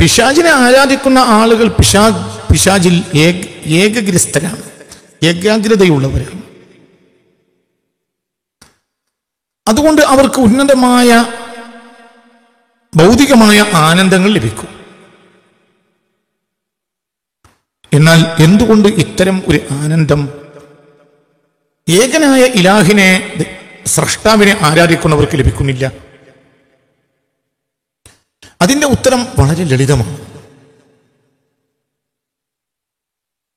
പിശാചിനെ ആരാധിക്കുന്ന ആളുകൾ പിശാചിൽ ഏകഗ്രസ്തരാണ്, ഏകാഗ്രതയുള്ളവരാണ്. അതുകൊണ്ട് അവർക്ക് ഉന്നതമായ ഭൗതികമായ ആനന്ദങ്ങൾ ലഭിക്കും. എന്നാൽ എന്തുകൊണ്ട് ഇത്തരം ഒരു ആനന്ദം ഏകനായ ഇലാഹിനെ, സ്രഷ്ടാവിനെ ആരാധിക്കുന്നവർക്ക് ലഭിക്കുന്നില്ല? അതിന്റെ ഉത്തരം വളരെ ലളിതമാണ്.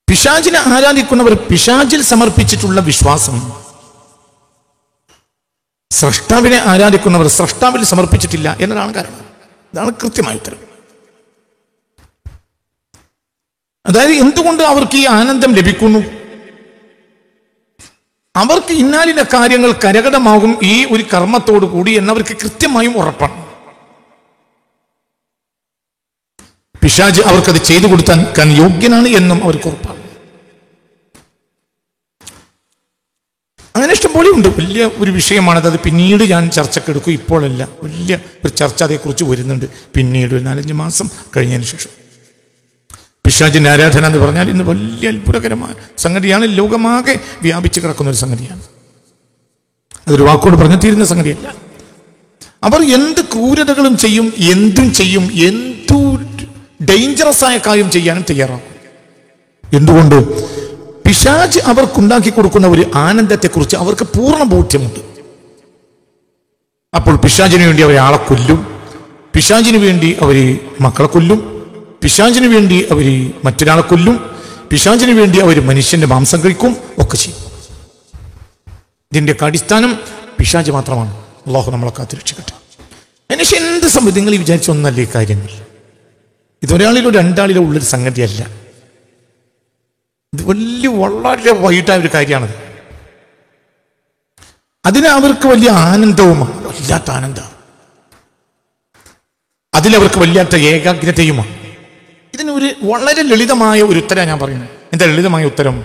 പിശാചിനെ ആരാധിക്കുന്നവർ പിശാചിൽ സമർപ്പിച്ചിട്ടുള്ള വിശ്വാസം, സ്രഷ്ടാവിനെ ആരാധിക്കുന്നവർ സ്രഷ്ടാവിൽ സമർപ്പിച്ചിട്ടില്ല എന്നതാണ് കാരണം. ഇതാണ് കൃത്യമായ ഉത്തരം. അതായത് എന്തുകൊണ്ട് അവർക്ക് ഈ ആനന്ദം ലഭിക്കുന്നു? അവർക്ക് ഇന്നാലിന്റെ കാര്യങ്ങൾ കരഗതമാകും ഈ ഒരു കർമ്മത്തോടു കൂടി എന്നവർക്ക് കൃത്യമായും ഉറപ്പാണ്. പിശാച് അവർക്കത് ചെയ്തു കൊടുക്കാൻ യോഗ്യനാണ് എന്നും അവർക്ക് ഉറപ്പാണ്. അങ്ങനെ ഇഷ്ടംപോലെ ഉണ്ട്. വലിയ ഒരു വിഷയമാണത്. അത് പിന്നീട് ഞാൻ ചർച്ചക്കെടുക്കും, ഇപ്പോഴല്ല. വലിയ ഒരു ചർച്ച അതേക്കുറിച്ച് വരുന്നുണ്ട് പിന്നീട്, 4-5 മാസം കഴിഞ്ഞതിന് ശേഷം. പിശാചിന്റെ ആരാധന എന്ന് പറഞ്ഞാൽ ഇന്ന് വലിയ അത്ഭുതകരമായ സംഗതിയാണ്. ലോകമാകെ വ്യാപിച്ചു കിടക്കുന്ന ഒരു സംഗതിയാണ്. അതൊരു വാക്കോട് പറഞ്ഞു തീരുന്ന സംഗതിയല്ല. അവർ എന്ത് ക്രൂരതകളും ചെയ്യും, എന്തും ചെയ്യും, എന്തു ഡേഞ്ചറസ് ആയ കാര്യം ചെയ്യാനും തയ്യാറാകും. എന്തുകൊണ്ട്? പിശാച് അവർക്കുണ്ടാക്കി കൊടുക്കുന്ന ഒരു ആനന്ദത്തെക്കുറിച്ച് അവർക്ക് പൂർണ്ണ ബോധ്യമുണ്ട്. അപ്പോൾ പിശാചിന് വേണ്ടി അവർ ആളെ കൊല്ലും, പിശാചിന് വേണ്ടി അവർ മക്കളെ കൊല്ലും, പിശാചിന് വേണ്ടി അവർ മറ്റൊരാളെ കൊല്ലും, പിശാചിന് വേണ്ടി അവർ മനുഷ്യന്റെ മാംസം കഴിക്കും, ഒക്കെ ചെയ്യും. ഇതിന്റെയൊക്കെ അടിസ്ഥാനം പിശാച് മാത്രമാണ്. അള്ളാഹു നമ്മളെ കാത്തുരക്ഷിക്കട്ടെ. മനുഷ്യൻ എന്ത് സംഭവം നിങ്ങൾ വിചാരിച്ച ഒന്നല്ലേ ഈ കാര്യങ്ങൾ. ഇതൊരാളിലോ രണ്ടാളിലോ ഉള്ളൊരു സംഗതിയല്ല. ഇത് വലിയ വളരെ വൈകിട്ടായ ഒരു കാര്യമാണത്. അതിന് അവർക്ക് വലിയ ആനന്ദവുമാണ്, വല്ലാത്ത ആനന്ദം. അതിലവർക്ക് വല്ലാത്ത ഏകാഗ്രതയുമാണ്. ഇതിനൊരു വളരെ ലളിതമായ ഒരു ഉത്തരം ഞാൻ പറയുന്നത്. എന്താ ലളിതമായ ഉത്തരം?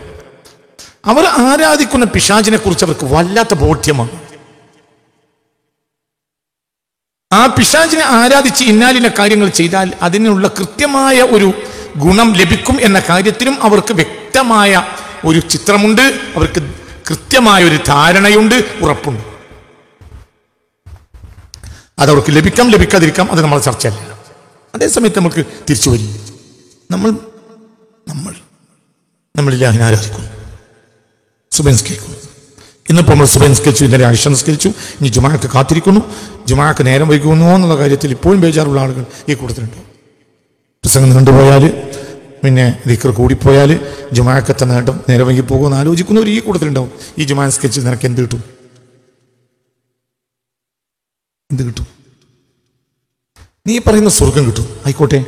അവർ ആരാധിക്കുന്ന പിശാചിനെ കുറിച്ച് അവർക്ക് വല്ലാത്ത ബോധ്യമാണ്. ആ പിശാചിനെ ആരാധിച്ച് ഇന്നാലിന്റെ കാര്യങ്ങൾ ചെയ്താൽ അതിനുള്ള കൃത്യമായ ഒരു ഗുണം ലഭിക്കും എന്ന കാര്യത്തിലും അവർക്ക് വ്യക്തമായ ഒരു ചിത്രമുണ്ട്, അവർക്ക് കൃത്യമായ ഒരു ധാരണയുണ്ട്, ഉറപ്പുണ്ട്. അതവർക്ക് ലഭിക്കാം, ലഭിക്കാതിരിക്കാം, അത് നമ്മൾ ചർച്ചയല്ല. അതേസമയത്ത് നമുക്ക് തിരിച്ചു വരും. നമ്മൾ ഇലാഹിനെ ആരാധിക്കുന്നു, സുബഹ് നിസ്കരിക്കുന്നു. ഇന്നിപ്പോൾ നമ്മൾ സുബഹ് നിസ്കരിച്ചു, ഇന്നലെ ആയിഷ നിസ്കരിച്ചു, ഇനി ജുമാഅക്ക് കാത്തിരിക്കുന്നു. ജുമാഅക്ക് നേരം വൈകുന്നു എന്നുള്ള കാര്യത്തിൽ ഇപ്പോഴും ബേജാറുള്ള ആളുകൾ ഈ കൂട്ടത്തിലുണ്ട്. പ്രസംഗം നീണ്ടുപോയാൽ, പിന്നെ ദിക്ർ കൂടിപ്പോയാൽ ജുമാഅക്കത്തെ നേരം വൈകി പോകുമെന്ന് ആലോചിക്കുന്നവർ ഈ കൂട്ടത്തിലുണ്ടാവും. ഈ ജുമാ നിസ്കരിച്ച് നിനക്ക് എന്ത് കിട്ടും? എന്ത് കിട്ടും? നീ പറയുന്ന സ്വർഗം കിട്ടും. ആയിക്കോട്ടെ,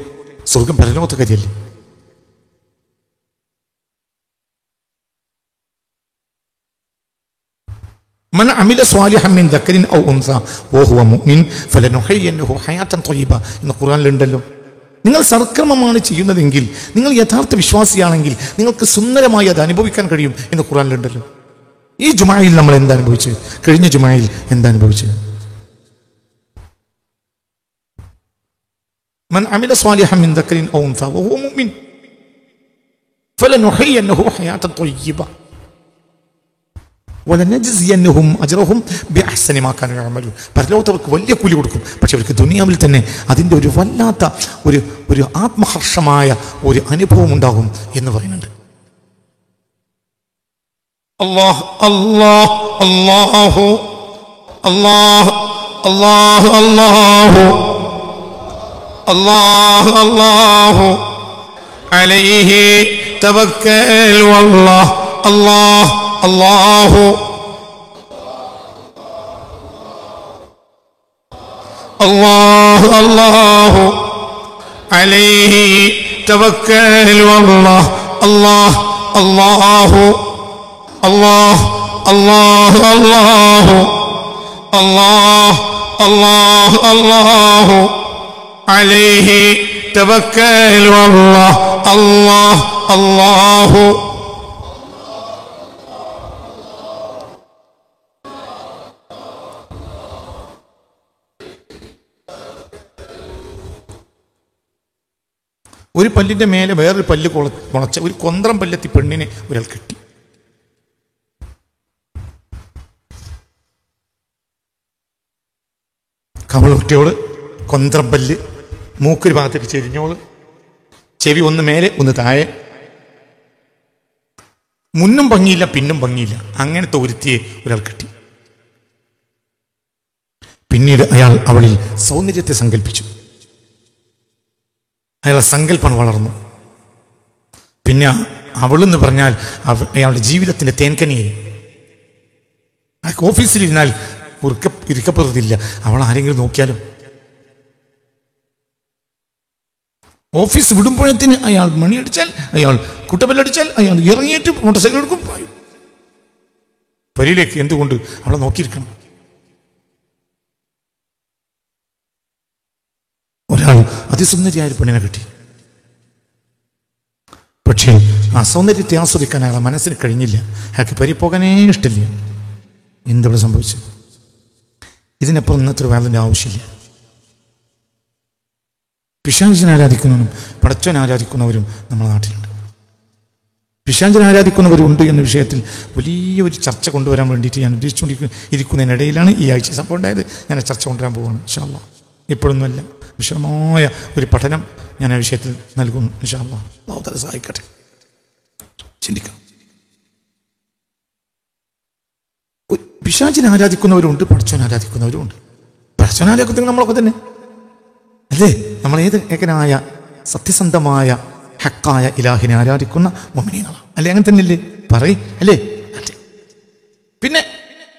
സ്വർഗം പരലോകത്തെ കാര്യമല്ലേ. മൻ അമില സ്വാലിഹൻ മിൻ ദക്കരിൻ ഔ ഉൻസ വഹുവ മുഅ്മിൻ ഫലനുഹയ്യിന്നഹു ഹയാതൻ ത്വയ്യിബ എന്ന് ഖുർആനിലുണ്ടല്ലോ. നിങ്ങൾ സൽക്കർമ്മമാണ് ചെയ്യുന്നതെങ്കിൽ, നിങ്ങൾ യഥാർത്ഥ വിശ്വാസിയാണെങ്കിൽ നിങ്ങൾക്ക് സുന്ദരമായി അത് അനുഭവിക്കാൻ കഴിയും എന്ന് ഖുർആനിലുണ്ടല്ലോ. ഈ ജുമായിൽ നമ്മൾ എന്താ അനുഭവിച്ചത്? കഴിഞ്ഞ ജുമായിൽ എന്താ അനുഭവിച്ചത്? മൻ അമില സ്വാലിഹൻ മിൻ ദക്കരിൻ ഔ ഉൻസ വഹുവ മുഅ്മിൻ ഫലനുഹയ്യിന്നഹു ഹയാതൻ ത്വയ്യിബ വലനജ്സിയന്നഹും അജ്റഹും ബിഅഹ്സനി മാ കാനൂ യഅമലൂൻ. പരലോകത്തവർക്ക് വലിയ കൂലി കൊടുക്കും. പക്ഷെ അവർക്ക് ദുനിയാവിൽ തന്നെ അതിൻ്റെ ഒരു വല്ലാത്ത ഒരു ആത്മഹർഷമായ ഒരു അനുഭവം ഉണ്ടാകും എന്ന് പറയുന്നുണ്ട്. അല്ലാഹ് അല്ലാഹ് അല്ലാഹു അല്ലാഹ് അല്ലാഹ് അല്ലാഹു അല്ലാഹ് അല്ലാഹു അലൈഹി തവക്കൽ വല്ലാഹ് അല്ലാഹ് അല്ലാഹു അല്ലാഹു അല്ലാഹു അലൈഹി തവക്കൽ വല്ലാഹ് അല്ലാഹ് അല്ലാഹു അല്ലാഹ് അല്ലാഹു അല്ലാഹു അല്ലാഹ് അല്ലാഹു അല്ലാഹു അലൈഹി തവക്കൽ വല്ലാഹ് അല്ലാഹ് അല്ലാഹു ഒരു പല്ലിൻ്റെ മേലെ വേറൊരു പല്ല് മുളച്ച ഒരു കൊന്ത്രം പല്ലെത്തി പെണ്ണിനെ ഒരാൾ കെട്ടി. കവളൊട്ടിയോള്, കൊന്ത്രം പല്ല്, മൂക്കൊരു ഭാഗത്തേക്ക് ചെരിഞ്ഞോള്, ചെവി ഒന്ന് മേലെ ഒന്ന് താഴെ, മുന്നും ഭംഗിയില്ല പിന്നും ഭംഗിയില്ല, അങ്ങനത്തെ ഒരുത്തിയെ ഒരാൾ കിട്ടി. പിന്നീട് അയാൾ അവളിൽ സൗന്ദര്യത്തെ സങ്കല്പിച്ചു. അയാളുടെ സങ്കല്പം വളർന്നു. പിന്നെ അവളെന്ന് പറഞ്ഞാൽ അയാളുടെ ജീവിതത്തിന്റെ തേൻകനിയെ. ഓഫീസിലിരുന്നാൽ ഇരിക്കപ്പെടുന്നില്ല. അവൾ ആരെങ്കിലും നോക്കിയാലും ഓഫീസ് വിടുമ്പോഴത്തിന് അയാൾ മണിയടിച്ചാൽ, അയാൾ കുട്ടപ്പല്ലടിച്ചാൽ അയാൾ ഇറങ്ങിയിട്ട് മോട്ടോർ സൈക്കിൾ എടുക്കും, പരിയിലേക്ക്. എന്തുകൊണ്ട്? അവളെ നോക്കിയിരിക്കണം. ഒരാൾ അതിസുന്ദരിയായ പെണ്ണിനെ കിട്ടി. പക്ഷേ ആ സൗന്ദര്യത്തെ ആസ്വദിക്കാൻ അയാളെ മനസ്സിന് കഴിഞ്ഞില്ല. അയാൾക്ക് പരിപോകാനേ ഇഷ്ടമില്ല. എന്തിവിടെ സംഭവിച്ചു? ഇതിനപ്പുറം ഇന്നത്തെ വേദന ആവശ്യമില്ല. പിശാചിനെ ആരാധിക്കുന്നവരും പടച്ചവനെ ആരാധിക്കുന്നവരും നമ്മുടെ നാട്ടിലുണ്ട്. പിശാചിനെ ആരാധിക്കുന്നവരുണ്ട് എന്ന വിഷയത്തിൽ വലിയൊരു ചർച്ച കൊണ്ടുവരാൻ വേണ്ടിയിട്ട് ഞാൻ ഉദ്ദേശിച്ചുകൊണ്ടിരിക്കുന്നതിനിടയിലാണ് ഈ ആഴ്ച സംഭവം ഉണ്ടായത്. ഞാൻ ആ ചർച്ച കൊണ്ടുവരാൻ പോവുകയാണ് ഇൻഷാ അല്ലാഹ്. ഇപ്പോഴൊന്നുമല്ല, വിശദമായ ഒരു പഠനം ഞാൻ ആ വിഷയത്തിൽ നൽകുന്നു ഇൻഷാ അല്ലാഹ്. അല്ലാഹു തആല സഹായിക്കട്ടെ. ചിന്തിക്കാം. പിശാചിനെ ആരാധിക്കുന്നവരുണ്ട്, പടച്ചവനെ ആരാധിക്കുന്നവരുണ്ട്. പടച്ചവനെ ആരാധിക്കുന്നത് നമ്മളൊക്കെ തന്നെ അല്ലേ? നമ്മൾ ഏകനായ സത്യസന്ധമായ ഹക്കായ ഇലാഹിനെ ആരാധിക്കുന്ന മുഅ്മിനീങ്ങളാണ് അല്ലേ? അങ്ങനെ തന്നെയല്ലേ പറയ് അല്ലേ? അല്ലേ? പിന്നെ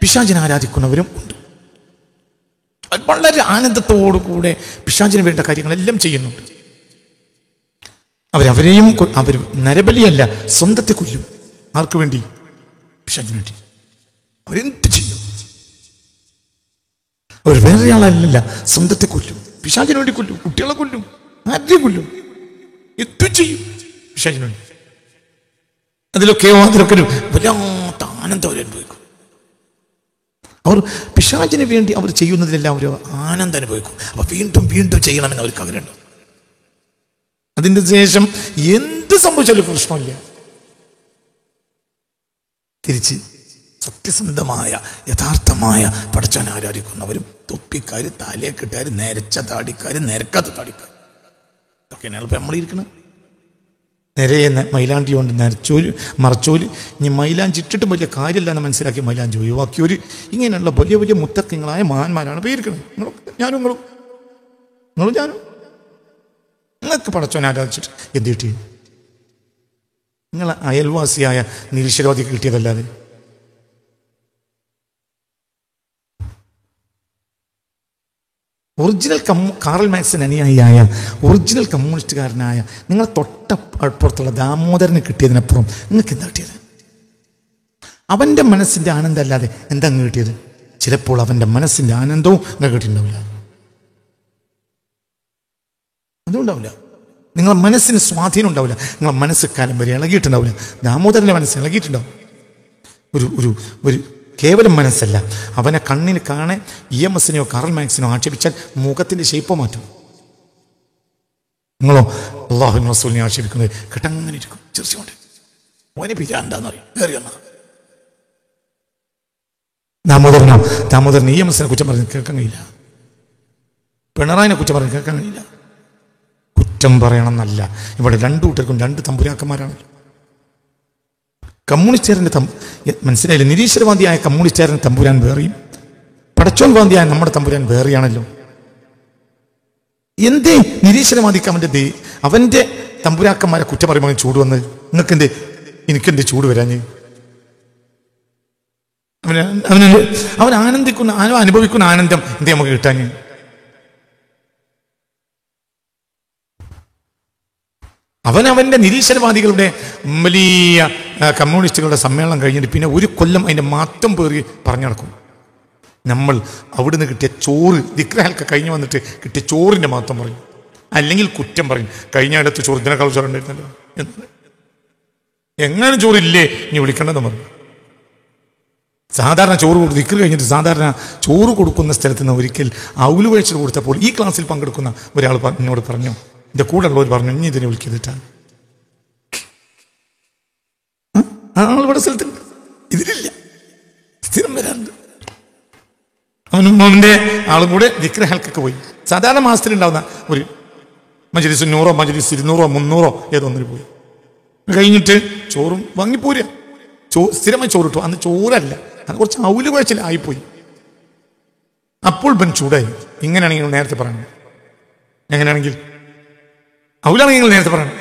പിശാചിനെ ആരാധിക്കുന്നവരും ഉണ്ട്. വളരെ ആനന്ദത്തോടു കൂടെ പിശാചിന് വേണ്ട കാര്യങ്ങളെല്ലാം ചെയ്യുന്നുണ്ട്. അവരെയും അവർ നരബലിയല്ല, സ്വന്തത്തെ കൊല്ലും. ആർക്ക് വേണ്ടി? പിശാചിന് വേണ്ടി. അവരെന്ത് ചെയ്യും? അവർ വേറെ ആളല്ല, സ്വന്തത്തെ കൊല്ലും. പിശാചിന് വേണ്ടി കൊല്ലും, കുട്ടികളെ കൊല്ലും, ആരെയും കൊല്ലും, എന്തു ചെയ്യും പിശാചിന് വേണ്ടി. അതിലൊക്കെ ഒരു വല്ലാത്ത ആനന്ദം അവർ അനുഭവിക്കും. അവർ പിശാചിന് വേണ്ടി അവർ ചെയ്യുന്നതിലെല്ലാം ഒരു ആനന്ദം അനുഭവിക്കും. അപ്പൊ വീണ്ടും വീണ്ടും ചെയ്യണമെന്ന് അവർക്ക് ആഗ്രഹമുണ്ട്. അതിൻ്റെ ശേഷം എന്ത് സംഭവിച്ചാലും പ്രശ്നമില്ല. തിരിച്ച് സത്യസന്ധമായ യഥാർത്ഥമായ പടച്ചവനെ ആരാധിക്കുന്നവരും തൊപ്പിക്കാർ, താലിയക്കെട്ടാർ, നരച്ച താടിക്കാർ, നരക്കാത്ത താടിക്കാർ, ഇതൊക്കെയാണ് ഇപ്പം നമ്മളിരിക്കണം. നിരയെ മൈലാഞ്ചി കൊണ്ട് നരച്ചോല് മറച്ചോല്. ഇനി മൈലാഞ്ചി ഇട്ടിട്ടും വലിയ കാര്യമില്ല എന്ന് മനസ്സിലാക്കി മൈലാഞ്ചി ഒഴിവാക്കിയൊരു ഇങ്ങനെയുള്ള വലിയ വലിയ മുത്തക്കിങ്ങളായ മഹാന്മാരാണ് പേരിക്കുന്നത്. നിങ്ങളും ഞാനും നിങ്ങൾക്ക് പടച്ചവനെ ആരാധിച്ചിട്ട് എന്ത് കിട്ടി? നിങ്ങൾ അയൽവാസിയായ നിരീശ്വരവാദിക്ക് കിട്ടിയതല്ലാതെ. ഒറിജിനൽ കാറൽ മാർക്സിന് അനുയായിയായ ഒറിജിനൽ കമ്മ്യൂണിസ്റ്റുകാരനായ നിങ്ങൾ തൊട്ടപ്പുറത്തുള്ള ദാമോദരന് കിട്ടിയതിനപ്പുറം നിങ്ങൾക്ക് എന്താ കിട്ടിയത്? അവൻ്റെ മനസ്സിൻ്റെ ആനന്ദം അല്ലാതെ എന്താ അങ്ങ് കിട്ടിയത്? ചിലപ്പോൾ അവൻ്റെ മനസ്സിൻ്റെ ആനന്ദവും നിങ്ങൾക്ക് കിട്ടിയിട്ടുണ്ടാവില്ല. അതുകൊണ്ടാവില്ല. നിങ്ങളെ മനസ്സിന് സ്വാധീനം ഉണ്ടാവില്ല. നിങ്ങളെ മനസ്സ് കാലം വരെ ഇളകിയിട്ടുണ്ടാവില്ല. ദാമോദരൻ്റെ മനസ്സ് ഇളകിയിട്ടുണ്ടാവും. ഒരു കേവലം മനസ്സല്ല, അവനെ കണ്ണിന് കാണെ EMSനെയോ കാറൽ മാർക്സിനോ ആക്ഷേപിച്ചാൽ മുഖത്തിൻ്റെ ഷേപ്പോ മാറ്റും. നിങ്ങളോ അല്ലാഹുവിൻ റസൂലിനെ ആക്ഷേപിക്കുന്നത് കേട്ടങ്ങനെ ഇരിക്കും ചിരിച്ചുകൊണ്ട്. ഓനെ പിരാന്താന്ന് പറയും. കയറിയെന്നാ ദാമോദരൻ EMSനെ കുറ്റം പറഞ്ഞ് കേൾക്കാൻ കഴിയില്ല. പിണറായിനെ കുറ്റം പറഞ്ഞ് കേൾക്കാൻ കഴിയില്ല. കുറ്റം പറയണം എന്നല്ല, ഇവിടെ രണ്ടു കൂട്ടർക്കും രണ്ട് തമ്പുരാക്കന്മാരാണ്. കമ്മ്യൂണിസ്റ്റുകാരൻ്റെ മനസ്സിലായില്ല. നിരീശ്വരവാദിയായ കമ്മ്യൂണിസ്റ്റുകാരൻ്റെ തമ്പുരാൻ വേറെയും പടച്ചോൻവാദിയായ നമ്മുടെ തമ്പുരാൻ വേറെയാണല്ലോ. എന്തേ നിരീശ്വരവാദിക്ക് അവൻ്റെ തമ്പുരാക്കന്മാരെ കുറ്റം പറയുമ്പോൾ ചൂട് വന്ന് നിങ്ങൾക്കെന്തേ എനിക്കെന്തേ ചൂട് വരാഞ്ഞ്? അവൻ ആനന്ദിക്കുന്ന അനുഭവിക്കുന്ന ആനന്ദം എന്തേ നമുക്ക് കിട്ടാഞ്ഞ്? അവൻ്റെ നിരീശ്വരവാദികളുടെ വലിയ കമ്മ്യൂണിസ്റ്റുകളുടെ സമ്മേളനം കഴിഞ്ഞിട്ട് പിന്നെ ഒരു കൊല്ലം അതിൻ്റെ മാറ്റം പേറി പറഞ്ഞു നടക്കും. നമ്മൾ അവിടുന്ന് കിട്ടിയ ചോറ് ദിക്റൊക്കെ കഴിഞ്ഞ് വന്നിട്ട് കിട്ടിയ ചോറിൻ്റെ മാത്രം പറയും, അല്ലെങ്കിൽ കുറ്റം പറയും. കഴിഞ്ഞ ഇടത്ത് ചോറ് ഇതിനേക്കാൾ ചോറുണ്ടായിരുന്നല്ലോ, എങ്ങനെ ചോറില്ലേ ഇനി വിളിക്കേണ്ടതെന്ന് പറഞ്ഞു. സാധാരണ ചോറ് ദിക്ർ കഴിഞ്ഞിട്ട് സാധാരണ ചോറ് കൊടുക്കുന്ന സ്ഥലത്ത് നിന്ന് ഒരിക്കൽ ഔലുവേഴ്ച കൊടുത്തപ്പോൾ ഈ ക്ലാസ്സിൽ പങ്കെടുക്കുന്ന ഒരാൾ എന്നോട് പറഞ്ഞു, എൻ്റെ കൂടെ ഉള്ളവർ പറഞ്ഞു ഇനി ഇതിനെ വിളിക്കതിട്ടാ ആളിവിടെ സ്ഥലത്തുണ്ട്, ഇതിലില്ല, സ്ഥിരം വരാറുണ്ട്. അവനും അവൻ്റെ ആളും കൂടെ ദിക്ർ ഹൽക്കൊക്കെ പോയി. സാധാരണ മാസത്തിലുണ്ടാവുന്ന ഒരു മജ്‌ലിസ് 100 മജ്‌ലിസ് 200 300 ഏതൊന്നിന് പോയി. കഴിഞ്ഞിട്ട് ചോറും വാങ്ങിപ്പോരുക. സ്ഥിരമായി ചോറിട്ടു. അന്ന് ചോറല്ല, അത് കുറച്ച് ഔല് കുഴച്ചില്ല ആയിപ്പോയി. അപ്പോൾ ബൻ ചൂടായി. ഇങ്ങനെയാണെങ്കിൽ നിങ്ങൾ നേരത്തെ പറയണം. എങ്ങനെയാണെങ്കിൽ ഔലാണെങ്കിൽ നിങ്ങൾ നേരത്തെ പറയണം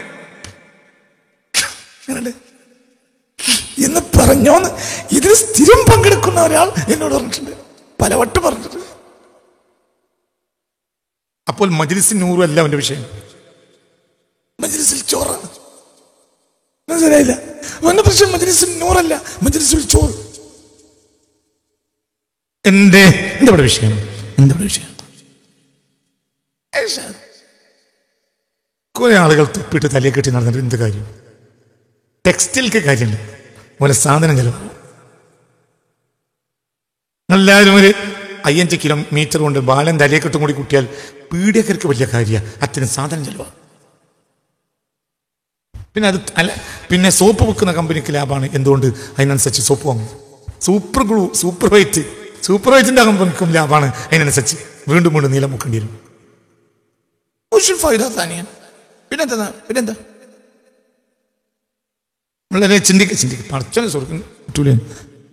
എന്ന് പറഞ്ഞോന്ന് ഇതിൽ സ്ഥിരം പങ്കെടുക്കുന്ന ഒരാൾ എന്നോട് പറഞ്ഞിട്ടുണ്ട്, പലവട്ടം പറഞ്ഞിട്ടുണ്ട്. അപ്പോൾ മജ്‌ലിസിൽ 100 അല്ല അവന്റെ വിഷയം, മജ്‌ലിസിൽ ചോറാണ്. മനസ്സിലായില്ല? അവന്റെ പ്രശ്നം മജ്‌ലിസിൽ 100 അല്ല, മജ്‌ലിസിൽ ചോറ്. എന്താ ഇവിടെ വിഷയം? കുറെ ആളുകൾ തുപ്പിട്ട് തലയെ കെട്ടി നടന്നിട്ട് എന്ത് കാര്യം? ടെക്സ്റ്റൈൽക്ക് കാര്യമില്ല, പോലെ സാധനം ചെലവ്. എല്ലാവരും ഒരു 5 കിലോമീറ്റർ കൊണ്ട് ബാലൻ തലയെക്കെട്ടും കൂടി കൂട്ടിയാൽ പീഡിയക്കാർക്ക് വലിയ കാര്യമാണ്, അത്തരം സാധനം ചെലവാണ്. പിന്നെ അത് അല്ല, പിന്നെ സോപ്പ് വെക്കുന്ന കമ്പനിക്ക് ലാഭമാണ്. എന്തുകൊണ്ട്? അതിനനുസരിച്ച് സോപ്പ് വാങ്ങും. സൂപ്പർ ഗ്ലൂ, സൂപ്പർ വൈറ്റിന്റെ കമ്പനിക്കും ലാഭമാണ്. അതിനനുസരിച്ച് വീണ്ടും നീലം മുക്കേണ്ടി വരും. പിന്നെന്താ വളരെ ചിന്തിക്ക പടച്ചോനെ സ്വർഗം കിട്ടൂലേ?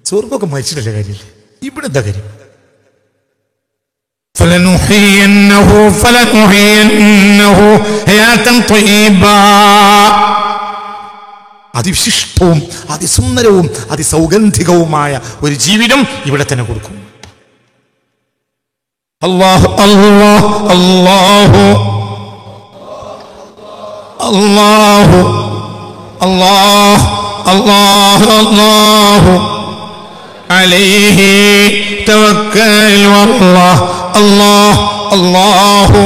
സ്വർഗമൊക്കെ മരിച്ചിട്ടല്ലേ കാര്യമില്ലേ? ഇവിടെ എന്താ കാര്യം? അതിവിശിഷ്ടവും അതിസുന്ദരവും അതിസൗഗന്ധികവുമായ ഒരു ജീവിതം ഇവിടെ തന്നെ കൊടുക്കും. അല്ലാഹു അല്ലാഹു അല്ലാഹു അല്ലാഹു അല്ലാഹു അല്ലാഹു അല്ലാഹു അലൈഹി തവക്കൽ വല്ലാഹു അല്ലാഹു അല്ലാഹു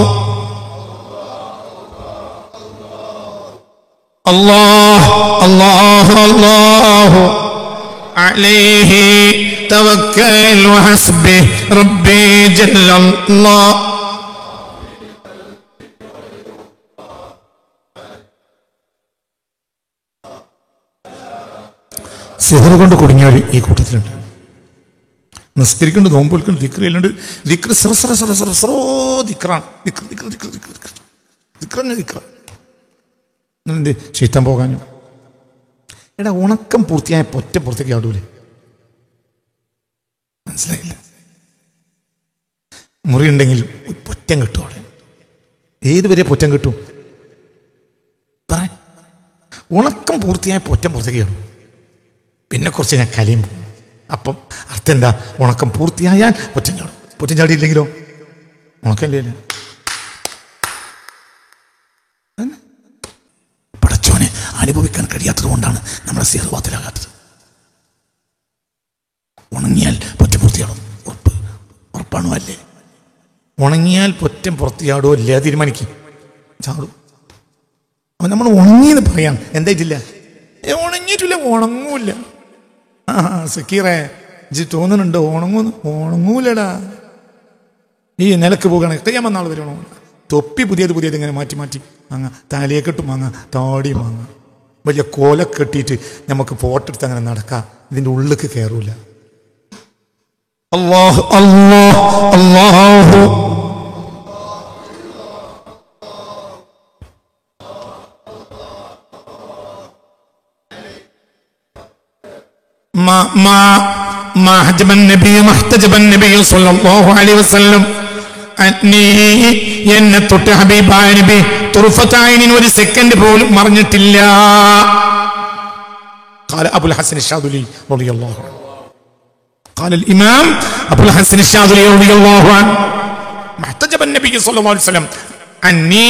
അല്ലാഹു അല്ലാഹു അല്ലാഹു അലൈഹി തവക്കൽ വഹസ്ബി റബ്ബി ജല്ലല്ലാഹ്. സിഹർ കൊണ്ട് കുടുങ്ങിയവർ ഈ കൂട്ടത്തിലുണ്ട്. നിസ്കരിക്കുന്നുണ്ട്, നോമ്പ് വിളിക്കുന്നുണ്ട്, ദിക്ർ ചെയ്യുന്നുണ്ട്. ദിക്ർ സറോ ദിക്റാണ്. എന്ത് ശീത്തം പോകാനും. എടാ, ഉണക്കം പൂർത്തിയായ പൊറ്റ പുറത്തേക്ക് ആടൂലേ? മനസ്സിലായില്ല? മുറി ഉണ്ടെങ്കിൽ പൊറ്റം കിട്ടും. അവിടെ ഏതുവരെ പൊറ്റം കിട്ടും? പറ. ഉണക്കം പൂർത്തിയായ പൊറ്റം പുറത്തേക്ക് ആടും. പിന്നെ കുറച്ച് ഞാൻ കലയും. അപ്പം അർത്ഥം എന്താ? ഉണക്കം പൂർത്തിയായാൽ പൊറ്റം ചാടും. പൊറ്റം ചാടിയില്ലെങ്കിലോ ഉണക്കല്ലേ? പടച്ചോനെ അനുഭവിക്കാൻ കഴിയാത്തത് കൊണ്ടാണ് നമ്മുടെ സിഹർ ബാത്തിലാകാത്തത്. ഉണങ്ങിയാൽ പൊറ്റം പൂർത്തിയാടും. ഉറപ്പാണോ? അല്ലേ? ഉണങ്ങിയാൽ പൊറ്റം പുറത്തിയാടോ ഇല്ല തീരുമാനിക്കും. ചാടും. അപ്പം നമ്മൾ ഉണങ്ങിയെന്ന് പറയാം. എന്തായിട്ടില്ല? ഉണങ്ങിയിട്ടില്ല, ഉണങ്ങൂല. സക്കീറേ, ഇജ്ജ് തോന്നുന്നുണ്ടോ ഉണങ്ങൂലടാ. ഈ നിലക്ക് പോകണ കയ്യാൻ നാൾ വരണോ? തൊപ്പി പുതിയത് ഇങ്ങനെ മാറ്റി വാങ്ങ, തലയെക്കെട്ടും വാങ്ങ, താടിയും വാങ്ങ, വലിയ കോലൊക്കെ കെട്ടിയിട്ട് നമുക്ക് ഫോട്ടോ എടുത്ത് അങ്ങനെ നടക്കാം. ഇതിൻ്റെ ഉള്ളിലേക്ക് കയറൂല. അല്ലാഹു അല്ലാഹു അല്ലാഹു എന്നെ തൊട്ട് ഹബീബായ നബി തുർഫത്തൈനിൻ ഒരു സെക്കൻഡ് പോലും മറിഞ്ഞിട്ടില്ല. قال ابو الحسن الشاذلي رضي الله عنه. قال الامام ابو الحسن الشاذلي رضي الله عنه محتجب النبي صلى الله عليه وسلم عني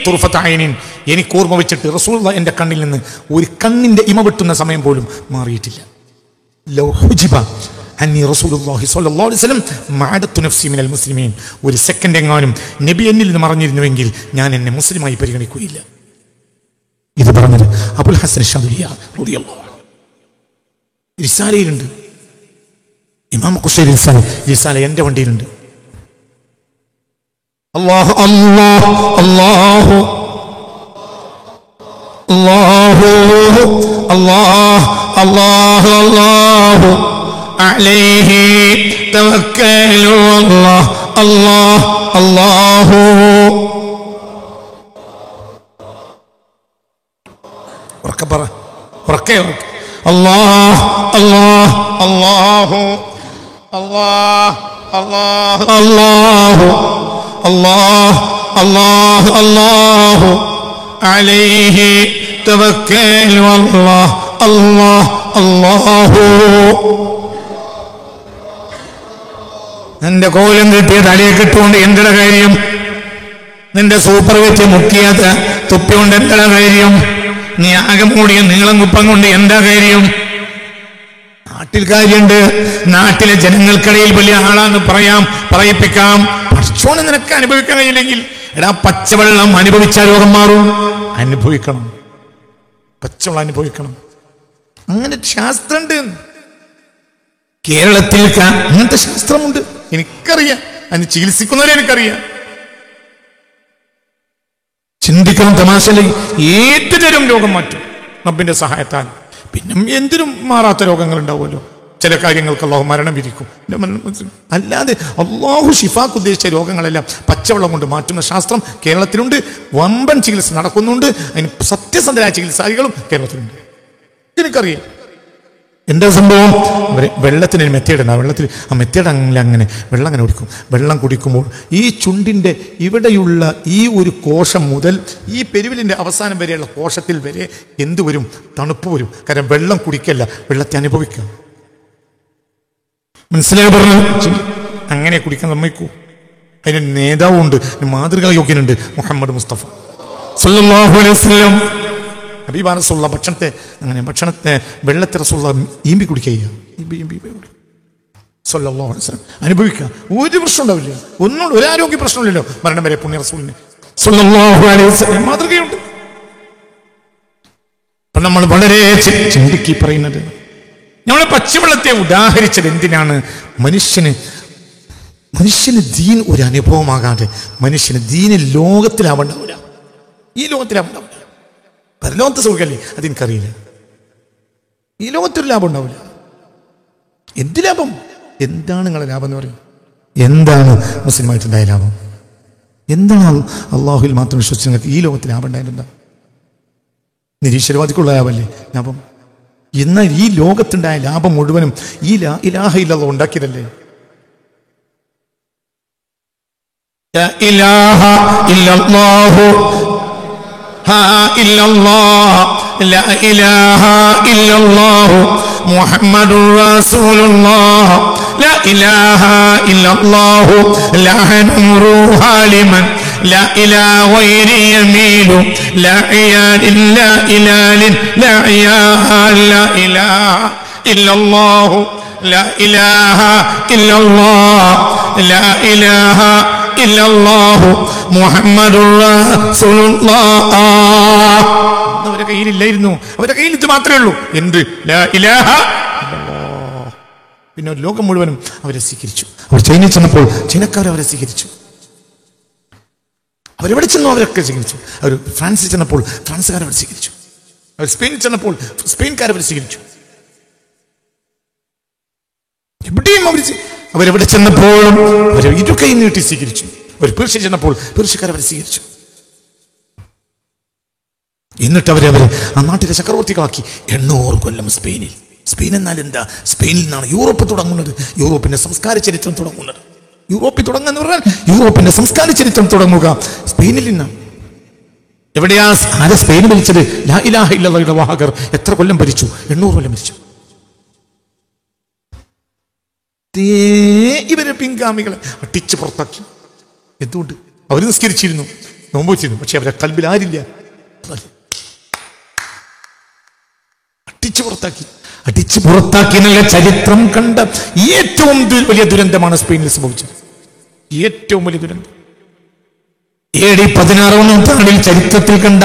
തുർഫത്തൈനിൻ. എനിക്ക് ഓർമ്മ വെച്ചിട്ട് റസൂലുള്ളാഹി എൻ്റെ കണ്ണിൽ നിന്ന് ഒരു കണ്ണിന്റെ ഇമ വെട്ടുന്ന സമയം പോലും മാറിയിട്ടില്ല. ലൗ ഹുജിബ അന്നി റസൂലുള്ളാഹി സ്വല്ലല്ലാഹു അലൈഹി വസല്ലം മഅദത്തു നഫ്സി മിനൽ മുസ്ലിമീൻ. ഒരു സെക്കൻഡ് എങ്ങാനും നബി എന്നിൽ നിന്ന് മറഞ്ഞിരുന്നുവെങ്കിൽ ഞാൻ എന്നെ മുസ്ലിമായി പരിഗണിക്കുകയില്ല. ഇത് പറഞ്ഞത് അബുൽ ഹസൻ ശാദുലി റളിയല്ലാഹു അൻഹു. റിസാലയിലുണ്ട്. ഇമാം ഖുശൈരി റിസാല എൻ്റെ വണ്ടിയിലുണ്ട്. അല്ലാഹു അല്ലാഹു അല്ലാഹു അല്ലാഹു അല്ലാഹ് അല്ലാഹു അല്ലാഹു അലൈഹി തവക്കലു അല്ലാഹ് അല്ലാഹ് അല്ലാഹു. ഉറക്കെ പറ, ഉറക്കെ അല്ലാഹ് അല്ലാഹ് അല്ലാഹു അല്ലാഹ് അല്ലാഹ് അല്ലാഹു അല്ലാഹ് അല്ലാഹ് അല്ലാഹു അലൈഹി തവക്കലു അല്ലാഹ് അല്ലാഹ് അല്ലാഹു. നിന്റെ കോലം കിട്ടിയ തലയെ കിട്ടുകൊണ്ട് എന്തിട കാര്യം? നിന്റെ സൂപ്പർ വെച്ച് മുക്കിയത് തുപ്പിക്കൊണ്ട് എന്താ കാര്യം? നീ ആകെ മൂടിയ നീളം കുപ്പം കൊണ്ട് എന്താ കാര്യം? നാട്ടിൽ കാര്യമുണ്ട്, നാട്ടിലെ ജനങ്ങൾക്കിടയിൽ വലിയ ആളാന്ന് പറയിപ്പിക്കാം. പക്ഷോണ് നിനക്ക് അനുഭവിക്കാൻ കഴിയില്ലെങ്കിൽ എടാ പച്ചവെള്ളം അനുഭവിച്ച രോഗം മാറും. അനുഭവിക്കണം, പച്ചവെള്ളം അനുഭവിക്കണം. അങ്ങനെ ശാസ്ത്രമുണ്ട് കേരളത്തിൽ, അങ്ങനത്തെ ശാസ്ത്രമുണ്ട്. എനിക്കറിയാം, അതിന് ചികിത്സിക്കുന്നവരെ എനിക്കറിയാം. ചിന്തിക്കണം, തമാശയില്ല. ഏത് തരം രോഗം മാറ്റും റബ്ബിന്റെ സഹായത്താൽ. പിന്നെ എന്തിനും മാറാത്ത രോഗങ്ങൾ ഉണ്ടാവുമല്ലോ. ചില കാര്യങ്ങൾക്ക് അള്ളാഹു മരണം വിധിക്കും. അല്ലാതെ അള്ളാഹു ഷിഫാക്ക് ഉദ്ദേശിച്ച രോഗങ്ങളെല്ലാം പച്ചവെള്ളം കൊണ്ട് മാറ്റുന്ന ശാസ്ത്രം കേരളത്തിലുണ്ട്. വമ്പൻ ചികിത്സ നടക്കുന്നുണ്ട്. അതിന് സത്യസന്ധരായ ചികിത്സാരികളും കേരളത്തിലുണ്ട്. എനിക്കറിയാം. എന്താ സംഭവം? വെള്ളത്തിന് മെത്തേഡ്, വെള്ളത്തിൽ ആ മെത്തേഡ് അങ്ങനെ വെള്ളം അങ്ങനെ കുടിക്കും. വെള്ളം കുടിക്കുമ്പോൾ ഈ ചുണ്ടിൻ്റെ ഇവിടെയുള്ള ഈ ഒരു കോശം മുതൽ ഈ പെരുവിലിൻ്റെ അവസാനം വരെയുള്ള കോശത്തിൽ വരെ എന്ത് വരും? തണുപ്പ് വരും. കാരണം വെള്ളം കുടിക്കല്ല, വെള്ളത്തെ അനുഭവിക്കാം. മനസ്സിലായി പറഞ്ഞു? അങ്ങനെ കുടിക്കാൻ സമ്മതിക്കൂ? അതിന് നേതാവുണ്ട്, മാതൃകാ യോഗ്യനുണ്ട്, മുഹമ്മദ് മുസ്തഫ സല്ലല്ലാഹു അലൈഹി വസല്ലം. ഹബീബ റസൂലുള്ള ഭക്ഷണത്തെ വെള്ളത്തെ റസൂലുള്ള ഈമ്പി കുടിക്കുക. സല്ലല്ലാഹു അലൈഹി വസല്ലം അനുഭവിക്കുക. ഒരു പ്രശ്നം ഉണ്ടാവില്ല, ഒന്നും ഒരു ആരോഗ്യ പ്രശ്നമില്ലല്ലോ മരണം വരെ പുണ്യ റസൂലിന് സല്ലല്ലാഹു അലൈഹി വസല്ലം മാതൃകയുണ്ട്. അപ്പൊ നമ്മൾ വളരെ ചിന്തിക്കി പറയുന്നത്, നമ്മൾ പച്ചവെള്ളത്തെ ഉദാഹരിച്ചത് എന്തിനാണ്? മനുഷ്യന് ദീൻ ഒരു അനുഭവമാകാതെ മനുഷ്യന് ദീന് ലോകത്തിലാവണ്ടാവില്ല. ഈ ലോകത്തിലാവണ്ടാവില്ല. പരലോകത്തെ സുഖല്ലേ അതെനിക്കറിയില്ല. ഈ ലോകത്തൊരു ലാഭം ഉണ്ടാവില്ല. എന്ത് ലാഭം? എന്താണ് നിങ്ങളുടെ ലാഭം എന്ന് പറയും? എന്താണ് മുസ്ലിമായിട്ടുണ്ടായ ലാഭം? എന്താണ് അള്ളാഹുവിൽ മാത്രം വിശ്വസിച്ച് നിങ്ങൾക്ക് ഈ ലോകത്തിൽ ലാഭം ഉണ്ടായിരുന്നെന്താ? നിരീശ്വരവാദിക്കുള്ള ലാഭമല്ലേ ലാഭം? എന്നാൽ ഈ ലോകത്തുണ്ടായ ലാഭം മുഴുവനും ഈ ലാ ഇലാഹ ഇല്ലല്ലാഹ് ഉണ്ടാക്കിയതല്ലേ? ലാ ഇലാഹ ഇല്ലല്ലാഹു لا إله إلا الله محمد رسول الله لا إله إلا الله لا نمر لمن لا إله غير يميل لا عيال لا إله لا عيال لا إله إلا الله لا إله إلا الله لا إله إلا الله محمد رسول الله. അവരുടെ കയ്യിലില്ലായിരുന്നു, അവരുടെ കയ്യിൽ ഇത് മാത്രമേ ഉള്ളൂ. എന്ത്? ലാ ഇലാഹ ഇല്ലല്ലാഹ്. പിന്നെ ലോകം മുഴുവനും അവരെ സ്വീകരിച്ചു. അവർ ചൈനയിൽ ചെന്നപ്പോൾ ചൈനക്കാർ അവരെ സ്വീകരിച്ചു. അവരെവിടെ ചെന്നു അവരൊക്കെ സ്വീകരിച്ചു. അവർ ഫ്രാൻസിൽ ചെന്നപ്പോൾ ഫ്രാൻസുകാർ അവരെ സ്വീകരിച്ചു. അവർ സ്പെയിനിൽ ചെന്നപ്പോൾ സ്പെയിൻകാർ അവരെ സ്വീകരിച്ചു. എവിടെയും അവരെവിടെ ചെന്നപ്പോഴും അവരെ ഇരുകൈ നീട്ടി സ്വീകരിച്ചു. അവർ പേർഷ്യ ചെന്നപ്പോൾ പേർഷ്യക്കാർ അവരെ സ്വീകരിച്ചു. എന്നിട്ട് അവരെ ആ നാട്ടിലെ ചക്രവർത്തികളാക്കി. 800 കൊല്ലം സ്പെയിനിൽ. സ്പെയിൻ എന്നാൽ എന്താ? സ്പെയിനിൽ നിന്നാണ് യൂറോപ്പ് തുടങ്ങുന്നത്, യൂറോപ്പിന്റെ സംസ്കാര ചരിത്രം തുടങ്ങുന്നത്. യൂറോപ്പിൽ തുടങ്ങുക എന്ന് പറഞ്ഞാൽ യൂറോപ്പിന്റെ സംസ്കാര ചരിത്രം തുടങ്ങുക സ്പെയിനിൽ നിന്നാണ്. എവിടെയാ ആരെ സ്പെയിൻ ഭരിച്ചത്? ലാ ഇലാഹ ഇല്ലല്ലാഹുവിന്റെ വാഹകർ എത്ര കൊല്ലം ഭരിച്ചു? 800 കൊല്ലം ഭരിച്ചു. ഇവരെ പിൻഗാമികളെ അടിച്ച് പുറത്താക്കി. എന്തുകൊണ്ട്? അവർ നിസ്കരിച്ചിരുന്നു, നോമ്പ് വെച്ചിരുന്നു, പക്ഷെ അവരെ കൽബിൽ ആരില്ല. അടിച്ചു പുറത്താക്കി എന്നുള്ള ചരിത്രം കണ്ട ഏറ്റവും വലിയ ദുരന്തമാണ് സ്പെയിനിൽ സംഭവിച്ചത്. ഏറ്റവും വലിയ ദുരന്തം. AD 16 നൂറ്റാണ്ടിൽ ചരിത്രത്തിൽ കണ്ട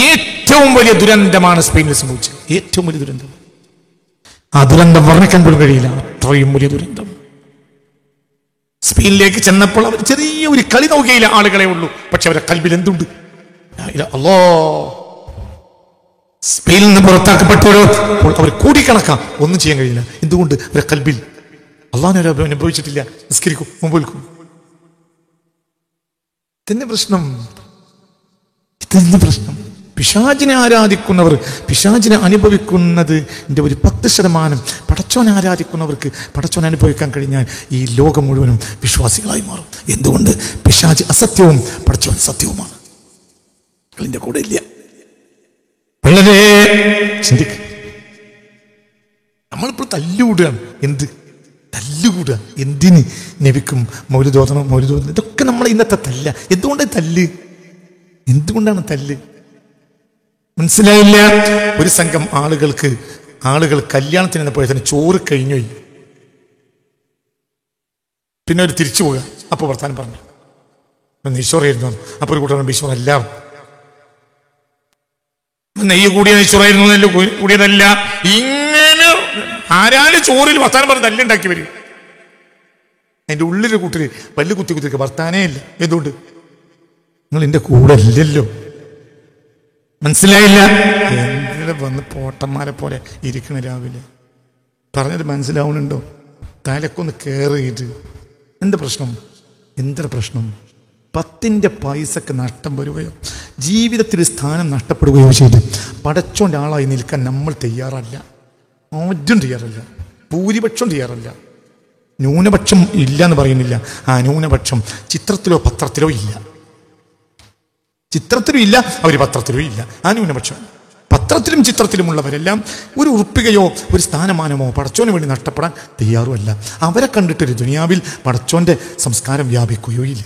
ഏറ്റവും വലിയ ദുരന്തമാണ് സ്പെയിനിൽ സംഭവിച്ചത്. ഏറ്റവും വലിയ ദുരന്തം. ആ ദുരന്തം വർണ്ണിക്കാൻ പോലും കഴിയില്ല. അത്രയും വലിയ ദുരന്തം. സ്പെയിനിലേക്ക് ചെന്നപ്പോൾ അവർ ചെറിയ ഒരു കളി നൗകയിലെ ആളുകളെ ഉള്ളൂ, പക്ഷെ അവരുടെ കൽബിൽ എന്തുണ്ട്? അല്ലാഹ്. സ്പെയിനിൽ നിന്ന് പുറത്താക്കപ്പെട്ടവരോ അവർ കോടിക്കണക്കാ, ഒന്നും ചെയ്യാൻ കഴിയില്ല. എന്തുകൊണ്ട്? അവരെ കൽബിൽ അള്ളാഹുവിനെ അനുഭവിച്ചിട്ടില്ല. നിസ്കരിക്കും, മുമ്പൊൽക്കും. ഇതന്നെ പ്രശ്നം, ഇതന്നെ പ്രശ്നം. പിശാചിനെ ആരാധിക്കുന്നവർ, പിശാചിനെ അനുഭവിക്കുന്നത് ഒരു 10% പടച്ചോനെ ആരാധിക്കുന്നവർക്ക് പടച്ചോനെ അനുഭവിക്കാൻ കഴിഞ്ഞാൽ ഈ ലോകം മുഴുവനും വിശ്വാസികളായി മാറും. എന്തുകൊണ്ട്? പിശാച് അസത്യവും പടച്ചോൻ സത്യവുമാണ്. അതിൻ്റെ കൂടെ ഇല്ല. വളരെ ചിന്തിക്കുക. നമ്മളിപ്പോൾ തല്ലുകൂടുകയാണ്. എന്ത് തല്ലുകൂടുക? എന്തിന്? നബിക്കും മൗലിദോദനം, മൗലിദോദനം, ഇതൊക്കെ നമ്മളെ ഇന്നത്തെ തല്ല. എന്തുകൊണ്ടാണ് തല്ല്? എന്തുകൊണ്ടാണ് തല്ല്? മനസ്സിലായില്ല. ഒരു സംഘം ആളുകൾ കല്യാണത്തിന് എന്നപ്പോഴേ തന്നെ ചോറ് കഴിഞ്ഞു. പിന്നെ അവർ തിരിച്ചു പോവുക. അപ്പോൾ വർത്താനം പറഞ്ഞു, നെയ്ച്ചോറായിരുന്നു. അപ്പോൾ ഒരു കൂട്ടം ബീശ്വർ എല്ലാം നെയ്യ് കൂടിയ നെയ്ച്ചോറായിരുന്നു, കൂടിയതല്ല. ഇങ്ങനെ ആരാലും ചോറിൽ വർത്താനം പറഞ്ഞ് തല്ലുണ്ടാക്കി വരും. അതിൻ്റെ ഉള്ളിലെ കൂട്ടര് പല്ല് കുത്തി വർത്താനേ ഇല്ല. എന്തുകൊണ്ട്? നിങ്ങൾ എൻ്റെ കൂടെ ഇല്ലല്ലോ. മനസ്സിലായില്ല. എന്തിനെ വന്ന് പോട്ടന്മാരെ പോലെ ഇരിക്കണ രാവിലെ? പറഞ്ഞത് മനസ്സിലാവുന്നുണ്ടോ? തലക്കൊന്ന് കയറിയിട്ട് എന്താ പ്രശ്നം? എന്താ പ്രശ്നം? 10 പൈസക്ക് നഷ്ടം വരികയോ ജീവിതത്തിൽ സ്ഥാനം നഷ്ടപ്പെടുകയോ ചെയ്ത് പടച്ചോൻ്റെ ആളായി നിൽക്കാൻ നമ്മൾ തയ്യാറല്ല. ആദ്യം തയ്യാറല്ല, ഭൂരിപക്ഷം തയ്യാറല്ല. ന്യൂനപക്ഷം ഇല്ല എന്ന് പറയുന്നില്ല. ആ ന്യൂനപക്ഷം ചിത്രത്തിലോ പത്രത്തിലോ ഇല്ല. ചിത്രത്തിലും ഇല്ല, അവർ പത്രത്തിലും ഇല്ല. ആ ന്യൂനപക്ഷം പത്രത്തിലും ചിത്രത്തിലുമുള്ളവരെല്ലാം ഒരു ഉറുപ്പികയോ ഒരു സ്ഥാനമാനമോ പടച്ചോന് വേണ്ടി നഷ്ടപ്പെടാൻ തയ്യാറുമല്ല. അവരെ കണ്ടിട്ടൊരു ദുനിയാവിൽ പടച്ചോന്റെ സംസ്കാരം വ്യാപിക്കുകയോ ഇല്ല.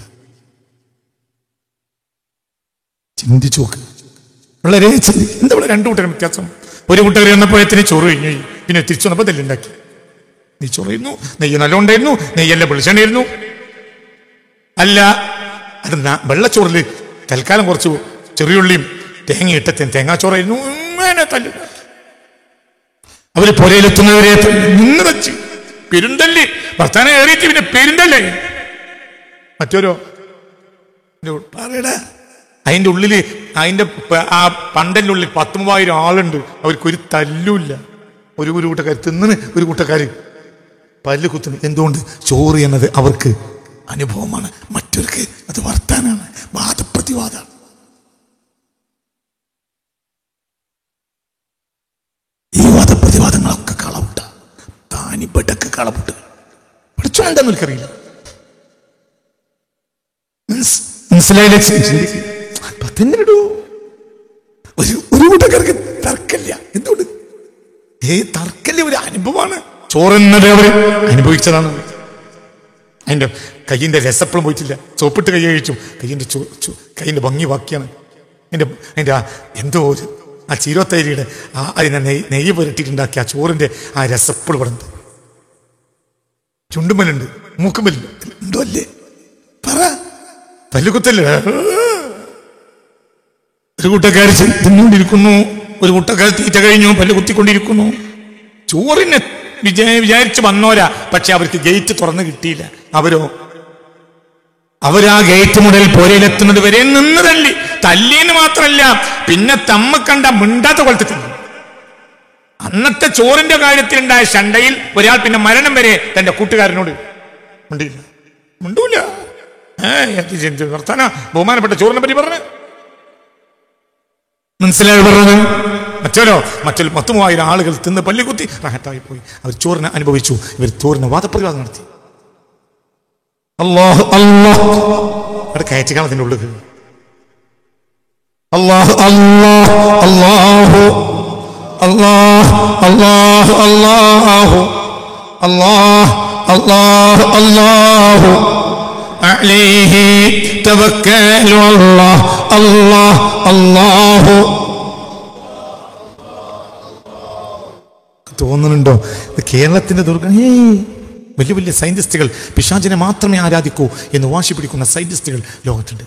ചിന്തിച്ചു നോക്ക്. വളരെ എന്താ ഇവിടെ 2 കൂട്ടരും വ്യത്യാസം? ഒരു കൂട്ടർ വന്നപ്പോഴത്തിന് ചോറ് കഴിഞ്ഞു, പിന്നെ തിരിച്ചു വന്നപ്പോൾ തെല്ലുണ്ടാക്കി. നെയ്ച്ചോറായിരുന്നു, നെയ്യ് നല്ല ഉണ്ടായിരുന്നു, നെയ്യല്ല വെളിച്ചെണ്ണയായിരുന്നു. അല്ല, അത് വെള്ളച്ചോറിൽ തൽക്കാലം കുറച്ച് ചെറിയുള്ളിയും തേങ്ങ ഇട്ട തേങ്ങാച്ചോറായിരുന്നു. ഇങ്ങനെ തല്ല്. അവര് പുരയിലെത്തുന്നവരെ നിന്ന് വെച്ച് പെരുന്തല്ല്. ഭർത്താനെ ഏറിയിട്ട് പിന്നെ പെരുന്തല്ലേ. മറ്റോരോ പറയടാ, അതിൻ്റെ ഉള്ളില് അതിൻ്റെ ആ പണ്ടൻ്റെ ഉള്ളിൽ 10,000 ആളുണ്ട്. അവർക്കൊരു തല്ലുമില്ല. ഒരു കൂട്ടക്കാർ തിന്നിന്, ഒരു കൂട്ടക്കാർ പല്ല് കുത്തുന്നു. എന്തുകൊണ്ട്? ചോറ് എന്നത് അവർക്ക് അനുഭവമാണ്, മറ്റവർക്ക് അത് വർത്താനാണ്, വാദപ്രതിവാദമാണ്. ഈ വാദപ്രതിവാദങ്ങളൊക്കെ കളവുട്ട. താനിപ്പട്ടൊക്കെ കളവുട്ട്. പഠിച്ചോ എന്താന്ന് എനിക്കറിയില്ല. മനസ്സിലായില്ലേ? ഒരു കൂട്ടക്കാർക്ക് തർക്കമില്ല. എന്തുകൊണ്ട്? തർക്കമില്ല, ഒരു അനുഭവമാണ്. ചോറെന്നത് അവർ അനുഭവിച്ചതാണ്. അതിൻ്റെ കയ്യിൻ്റെ രസപ്പളം പോയിട്ടില്ല. സോപ്പിട്ട് കൈ കഴിച്ചു. കയ്യിൻ്റെ ഭംഗി ബാക്കിയാണ്. അതിൻ്റെ എന്തോ ഒരു ആ ചീരോത്തൈരിയുടെ അതിനെ നെയ്യ് പുരട്ടിയിട്ടുണ്ടാക്കിയ ആ ചോറിൻ്റെ ആ രസപ്പൾ പടന്ന് ചുണ്ടുമലുണ്ട്, മൂക്കുമല്ലുണ്ട്. എന്തോ അല്ലേ? പറ. പല്ലുകുത്തല്ലേ? ഒരു കൂട്ടക്കാർ തിന്നുകൊണ്ടിരിക്കുന്നു, ഒരു കൂട്ടക്കാർ തീറ്റ കഴിഞ്ഞു പല്ല് കുത്തിക്കൊണ്ടിരിക്കുന്നു. ചോറിനെ വിചാരിച്ച് വന്നോരാ, പക്ഷെ അവർക്ക് ഗേറ്റ് തുറന്ന് കിട്ടിയില്ല. അവരാ ഗേറ്റ് മുതൽ പോരയിലെത്തുന്നത് വരെ നിന്ന് തല്ലിന്ന് മാത്രമല്ല, പിന്നെ തമ്മ കണ്ട മിണ്ടാത്ത കൊളത്തിൽ. അന്നത്തെ ചോറിന്റെ കാര്യത്തിലുണ്ടായ ശണ്ടയിൽ ഒരാൾ പിന്നെ മരണം വരെ തന്റെ കൂട്ടുകാരനോട് മിണ്ടൂല. വർത്താന ബഹുമാനപ്പെട്ട ചോറിനെ പറ്റി പറഞ്ഞു. മനസ്സിലായി പറഞ്ഞത്? മറ്റൊരു 10,000 ആളുകൾ തിന്ന് പല്ലുകുത്തി റാഹത്തായി പോയി. അവർ ചോറിനെ അനുഭവിച്ചു. ഇവർ ചോറിന് വാദപ്രതിവാദം നടത്തി. അല്ലാഹു അല്ലാഹ് അവിടെ കയറ്റിക്കാണ് അതിൻ്റെ ഉള്ളിൽ. അല്ലാഹു അല്ലാഹ് അല്ലാഹു അല്ലാഹ് അല്ലാഹു അല്ലാഹു അല്ലാഹ് അല്ലാഹു അല്ലാഹു അലൈഹി തവക്കലു അല്ലാഹ് അല്ലാഹ് അല്ലാഹു. തോന്നുന്നുണ്ടോ ഇത് കേരളത്തിന്റെ ദുർഗം? വലിയ വലിയ സയന്റിസ്റ്റുകൾ പിശാചിനെ മാത്രമേ ആരാധിക്കൂ എന്ന് വാശി പിടിക്കുന്ന സയന്റിസ്റ്റുകൾ ലോകത്തുണ്ട്.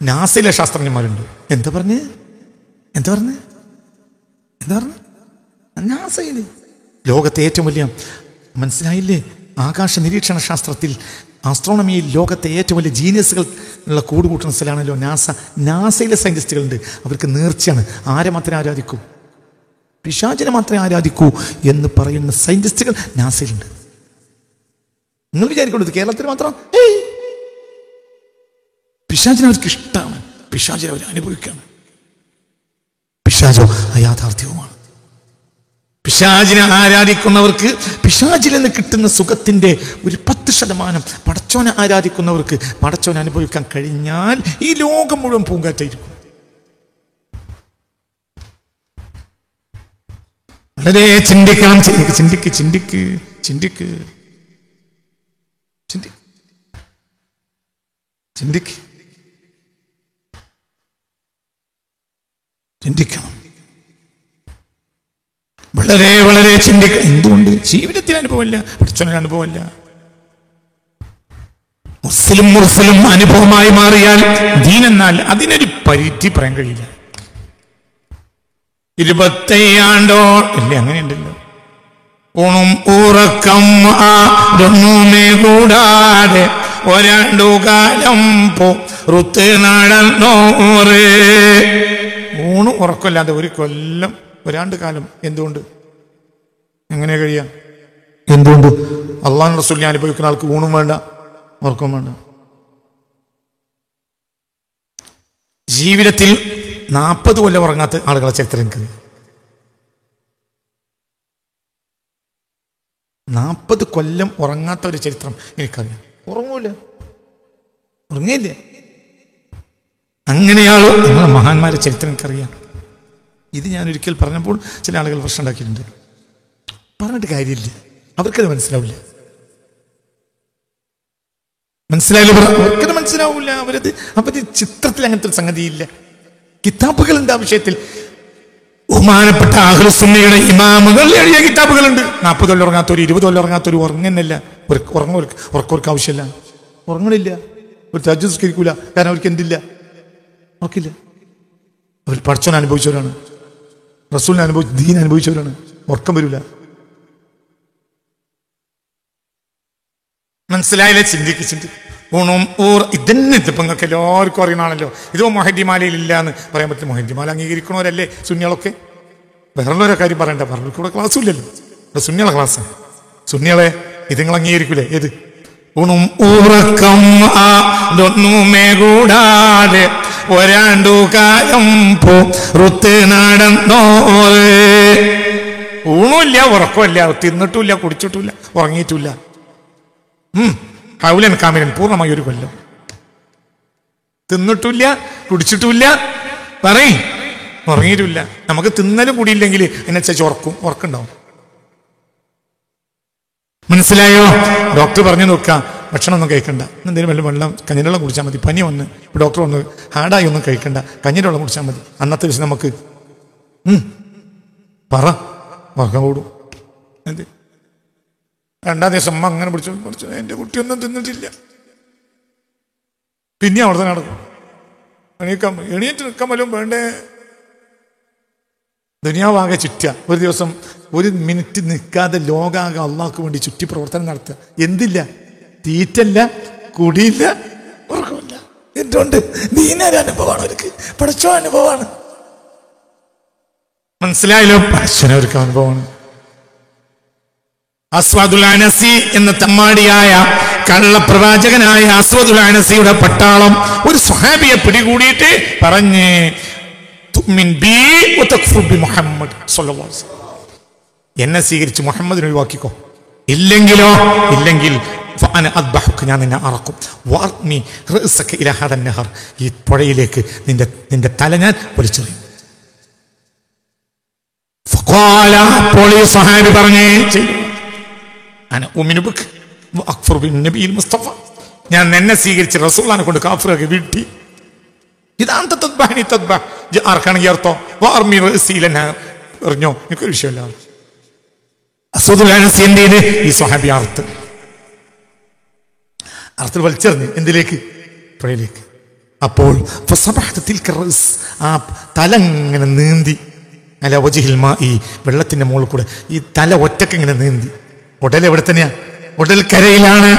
നാസയിലെ ശാസ്ത്രജ്ഞന്മാരുണ്ട്. എന്താ പറഞ്ഞ് നാസയില് ലോകത്തെ ഏറ്റവും വലിയ, മനസ്സിലായില്ലേ, ആകാശ നിരീക്ഷണ ശാസ്ത്രത്തിൽ ആസ്ട്രോണമിയിൽ ലോകത്തെ ഏറ്റവും വലിയ ജീനിയസുകൾ ഉള്ള കൂടുകൂട്ടുന്ന സ്ഥലമാണല്ലോ നാസ. നാസയിലെ സയൻറ്റിസ്റ്റുകളുണ്ട്, അവർക്ക് നേർച്ചയാണ്. ആരെ മാത്രമേ ആരാധിക്കൂ? പിശാചിനെ മാത്രമേ ആരാധിക്കൂ എന്ന് പറയുന്ന സയൻറ്റിസ്റ്റുകൾ നാസയിലുണ്ട്. നിങ്ങൾ വിചാരിക്കുന്നത് കേരളത്തിൽ മാത്രം? പിശാചിനെ അവർക്ക് ഇഷ്ടമാണ്, പിശാചിനെ അവർ അനുഭവിക്കുകയാണ്. പിശാചോ അയാഥാർത്ഥ്യവുമാണ്. പിശാചിനെ ആരാധിക്കുന്നവർക്ക് പിശാചിൽ നിന്ന് കിട്ടുന്ന സുഖത്തിന്റെ ഒരു 10% പടച്ചോനെ ആരാധിക്കുന്നവർക്ക് പടച്ചോനെ അനുഭവിക്കാൻ കഴിഞ്ഞാൽ ഈ ലോകം മുഴുവൻ പൂങ്കാറ്റായിരിക്കും. വളരെ ചിന്തിക്കണം. ചിന്തിക്ക് ചിന്തിക്ക് ചിന്തിക്ക് ചിന്തിക്ക് ചിന്തിക്ക് ചിന്തിക്കണം. വളരെ വളരെ ചിന്തിക്കണം. എന്തുകൊണ്ട്? ജീവിതത്തിൽ അനുഭവമില്ല, പഠിച്ചവന് അനുഭവമില്ല. മുർസലും അനുഭവമായി മാറിയാൽ ദീൻ എന്നാൽ അതിനൊരു പരിധി പറയാൻ കഴിയില്ല. 25 അല്ലേ, അങ്ങനെയുണ്ടല്ലോ. ഊണും ഉറക്കം ആരൊന്നുമേ കൂടാതെ 2 കാലം പുറത്ത് നടന്നോറ്. ഊണും ഉറക്കമില്ലാതെ 1 കൊല്ലം 2 കാലം. എന്തുകൊണ്ട്? എങ്ങനെ കഴിയാം? എന്തുകൊണ്ട്? അള്ളാഹു റസൂലിനെ അനുഭവിക്കുന്ന ആൾക്ക് ഊണും വേണ്ട, ഉറക്കം വേണ്ട. ജീവിതത്തിൽ 40 കൊല്ലം ഉറങ്ങാത്ത ആളുകളെ ചരിത്രം എനിക്ക് 40 കൊല്ലം ഉറങ്ങാത്ത ഒരു ചരിത്രം എനിക്കറിയാം. ഉറങ്ങിയില്ലേ? അങ്ങനെയാളോ നമ്മളെ മഹാന്മാരെ ചരിത്രം എനിക്കറിയാം. ഇത് ഞാൻ ഒരിക്കൽ പറഞ്ഞപ്പോൾ ചില ആളുകൾ പ്രശ്നം ഉണ്ടാക്കിയിട്ടുണ്ട്. പറഞ്ഞിട്ട് കാര്യമില്ല, അവർക്കത് മനസ്സിലാവില്ല. അവർക്കത് മനസ്സിലാവില്ല. അവര് ചിത്രത്തിൽ അങ്ങനത്തെ ഒരു സംഗതിയില്ല. കിതാബുകളുണ്ട് ആ വിഷയത്തിൽ. ബഹുമാനപ്പെട്ട അഹ്ലു സുന്നയുടെ ഇമാമുകൾ എഴുതിയ കിതാബുകളുണ്ട്. 40 കൊല്ലം ഉറങ്ങാത്തൊരു, 20 കൊല്ലം ഉറങ്ങാത്തൊരു ഉറങ്ങുന്നില്ല. ഉറക്കവർക്ക് ആവശ്യമില്ല, ഉറങ്ങണില്ല. ഒരു തഹജ്ജുദ് നിസ്കരിക്കൂല, കാരണം അവർക്ക് എന്തില്ല? ഉറക്കില്ല. അവർ പടച്ചോനെ അനുഭവിച്ചവരാണ്, റസൂലിനെ ദീൻ അനുഭവിച്ചവരാണ്. ഉറക്കം വരില്ല. മനസ്സിലായില്ലേ? ചിന്തിക്ക്. ഊണും ഇതന്നെ ഇതിപ്പോ നിങ്ങൾക്ക് എല്ലാവർക്കും അറിയണാണല്ലോ. ഇതോ മൊഹദ്ദിമാലയിൽ ഇല്ല എന്ന് പറയാൻ പറ്റില്ല. മൊഹദ്ദിമാല അംഗീകരിക്കണവരല്ലേ സുന്നികളൊക്കെ. വേറെയുള്ളവരെ കാര്യം പറയണ്ട, പറഞ്ഞിവിടെ ക്ലാസ്സും ഇല്ലല്ലോ. ഇവിടെ സുന്നികളെ ക്ലാസ്. സുന്നികളെ ഇത് നിങ്ങൾ അംഗീകരിക്കൂലേ? ഏത്? ഊണും ഉറക്കം അതൊന്നുമേ കൂടാതെ 2 കാലം പുറത്ത് നടന്നോറ്. ഊണുമില്ല, ഉറക്കമില്ല, തിന്നിട്ടുമില്ല, കുടിച്ചിട്ടില്ല, ഉറങ്ങിയിട്ടില്ല. ഹൗലൻ കാമിലൻ, പൂർണ്ണമായി 1 കൊല്ലം തിന്നിട്ടില്ല, കുടിച്ചിട്ടില്ല, ഉറങ്ങിയിട്ടില്ല. നമുക്ക് തിന്നലും കൂടിയില്ലെങ്കിൽ അതിനനുസരിച്ച് ഉറക്കുണ്ടാവും. മനസ്സിലായോ? ഡോക്ടർ പറഞ്ഞു നോക്കാം, ഭക്ഷണം ഒന്നും കഴിക്കണ്ട, എന്തെങ്കിലും വല്ല വെള്ളം കഞ്ഞിവെള്ളം കുടിച്ചാൽ മതി. പനി വന്ന് ഡോക്ടർ വന്ന് ഹാർഡായി ഒന്നും കഴിക്കണ്ട, കഞ്ഞിവെള്ളം കുടിച്ചാൽ മതി. അന്നത്തെ ദിവസം നമുക്ക് ഉറക്കം കൂടും. എന്ത്? 2ാം ദിവസം അമ്മ അങ്ങനെ പിടിച്ചു, എൻ്റെ കുട്ടിയൊന്നും തിന്നിട്ടില്ല. പിന്നെ അവിടെ തന്നെ നടക്കും. എണീറ്റ് നിൽക്കാൻ പോലും വേണ്ടേ? ദുനിയാവാകെ ചുറ്റുക. ഒരു ദിവസം 1 മിനിറ്റ് നിൽക്കാതെ ലോകാകെ അള്ളാഹ്ക്ക് വേണ്ടി ചുറ്റി പ്രവർത്തനം നടത്തുക. എന്തില്ല? തീറ്റല്ല, കുടിയില്ല, ഉറക്കമില്ല. എന്തുകൊണ്ട്? ദീനൊരു അനുഭവമാണ്, അവർക്ക് പഠിച്ചോ അനുഭവമാണ്. മനസ്സിലായല്ലോ? പഠിച്ചവർക്ക് അനുഭവമാണ്. അസ്വദുൽ അനസി എന്ന തമ്മാടിയായ കള്ളപ്രവാചകനായ അസ്വദുൽ അനസിയുടെ പട്ടാളം ഒരു സ്വഹാബിയെ പിടികൂടിയിട്ട് പറഞ്ഞ്, എന്നെ സ്വീകരിച്ച് മുഹമ്മദിനെ ഒഴിവാക്കിക്കോ, ഇല്ലെങ്കിൽ ഞാൻ നിന്നെ അറക്കും. ഈ പുഴയിലേക്ക് നിന്റെ തല ഞാൻ വലിച്ചെറിയും. അപ്പോൾ ഈ സ്വഹാബി പറഞ്ഞേ, ഞാൻ എന്നെ സ്വീകരിച്ച് റസൂലിനെ കൊണ്ട് കാഫിറൊക്കെ വീട്ടി. ആർക്കാണെങ്കിൽ അർത്ഥോ എറിഞ്ഞോ, എനിക്കൊരു വിഷയമല്ല. അസ്വദുൽ അനസി എന്ത്? ഈ സ്വഹാബി അർത്ഥത്തിൽ വലിച്ചെറിഞ്ഞ് എന്തിലേക്ക്? പുഴയിലേക്ക്. അപ്പോൾ ആ തല ഇങ്ങനെ നീന്തി, അല്ല വജിഹിൽ മാ, ഈ വെള്ളത്തിന്റെ മുകളിൽ കൂടെ ഈ തല ഒറ്റക്ക് ഇങ്ങനെ നീന്തി. ഉടൽ എവിടെ തന്നെയാ? ഉടൽക്കരയിലാണ്.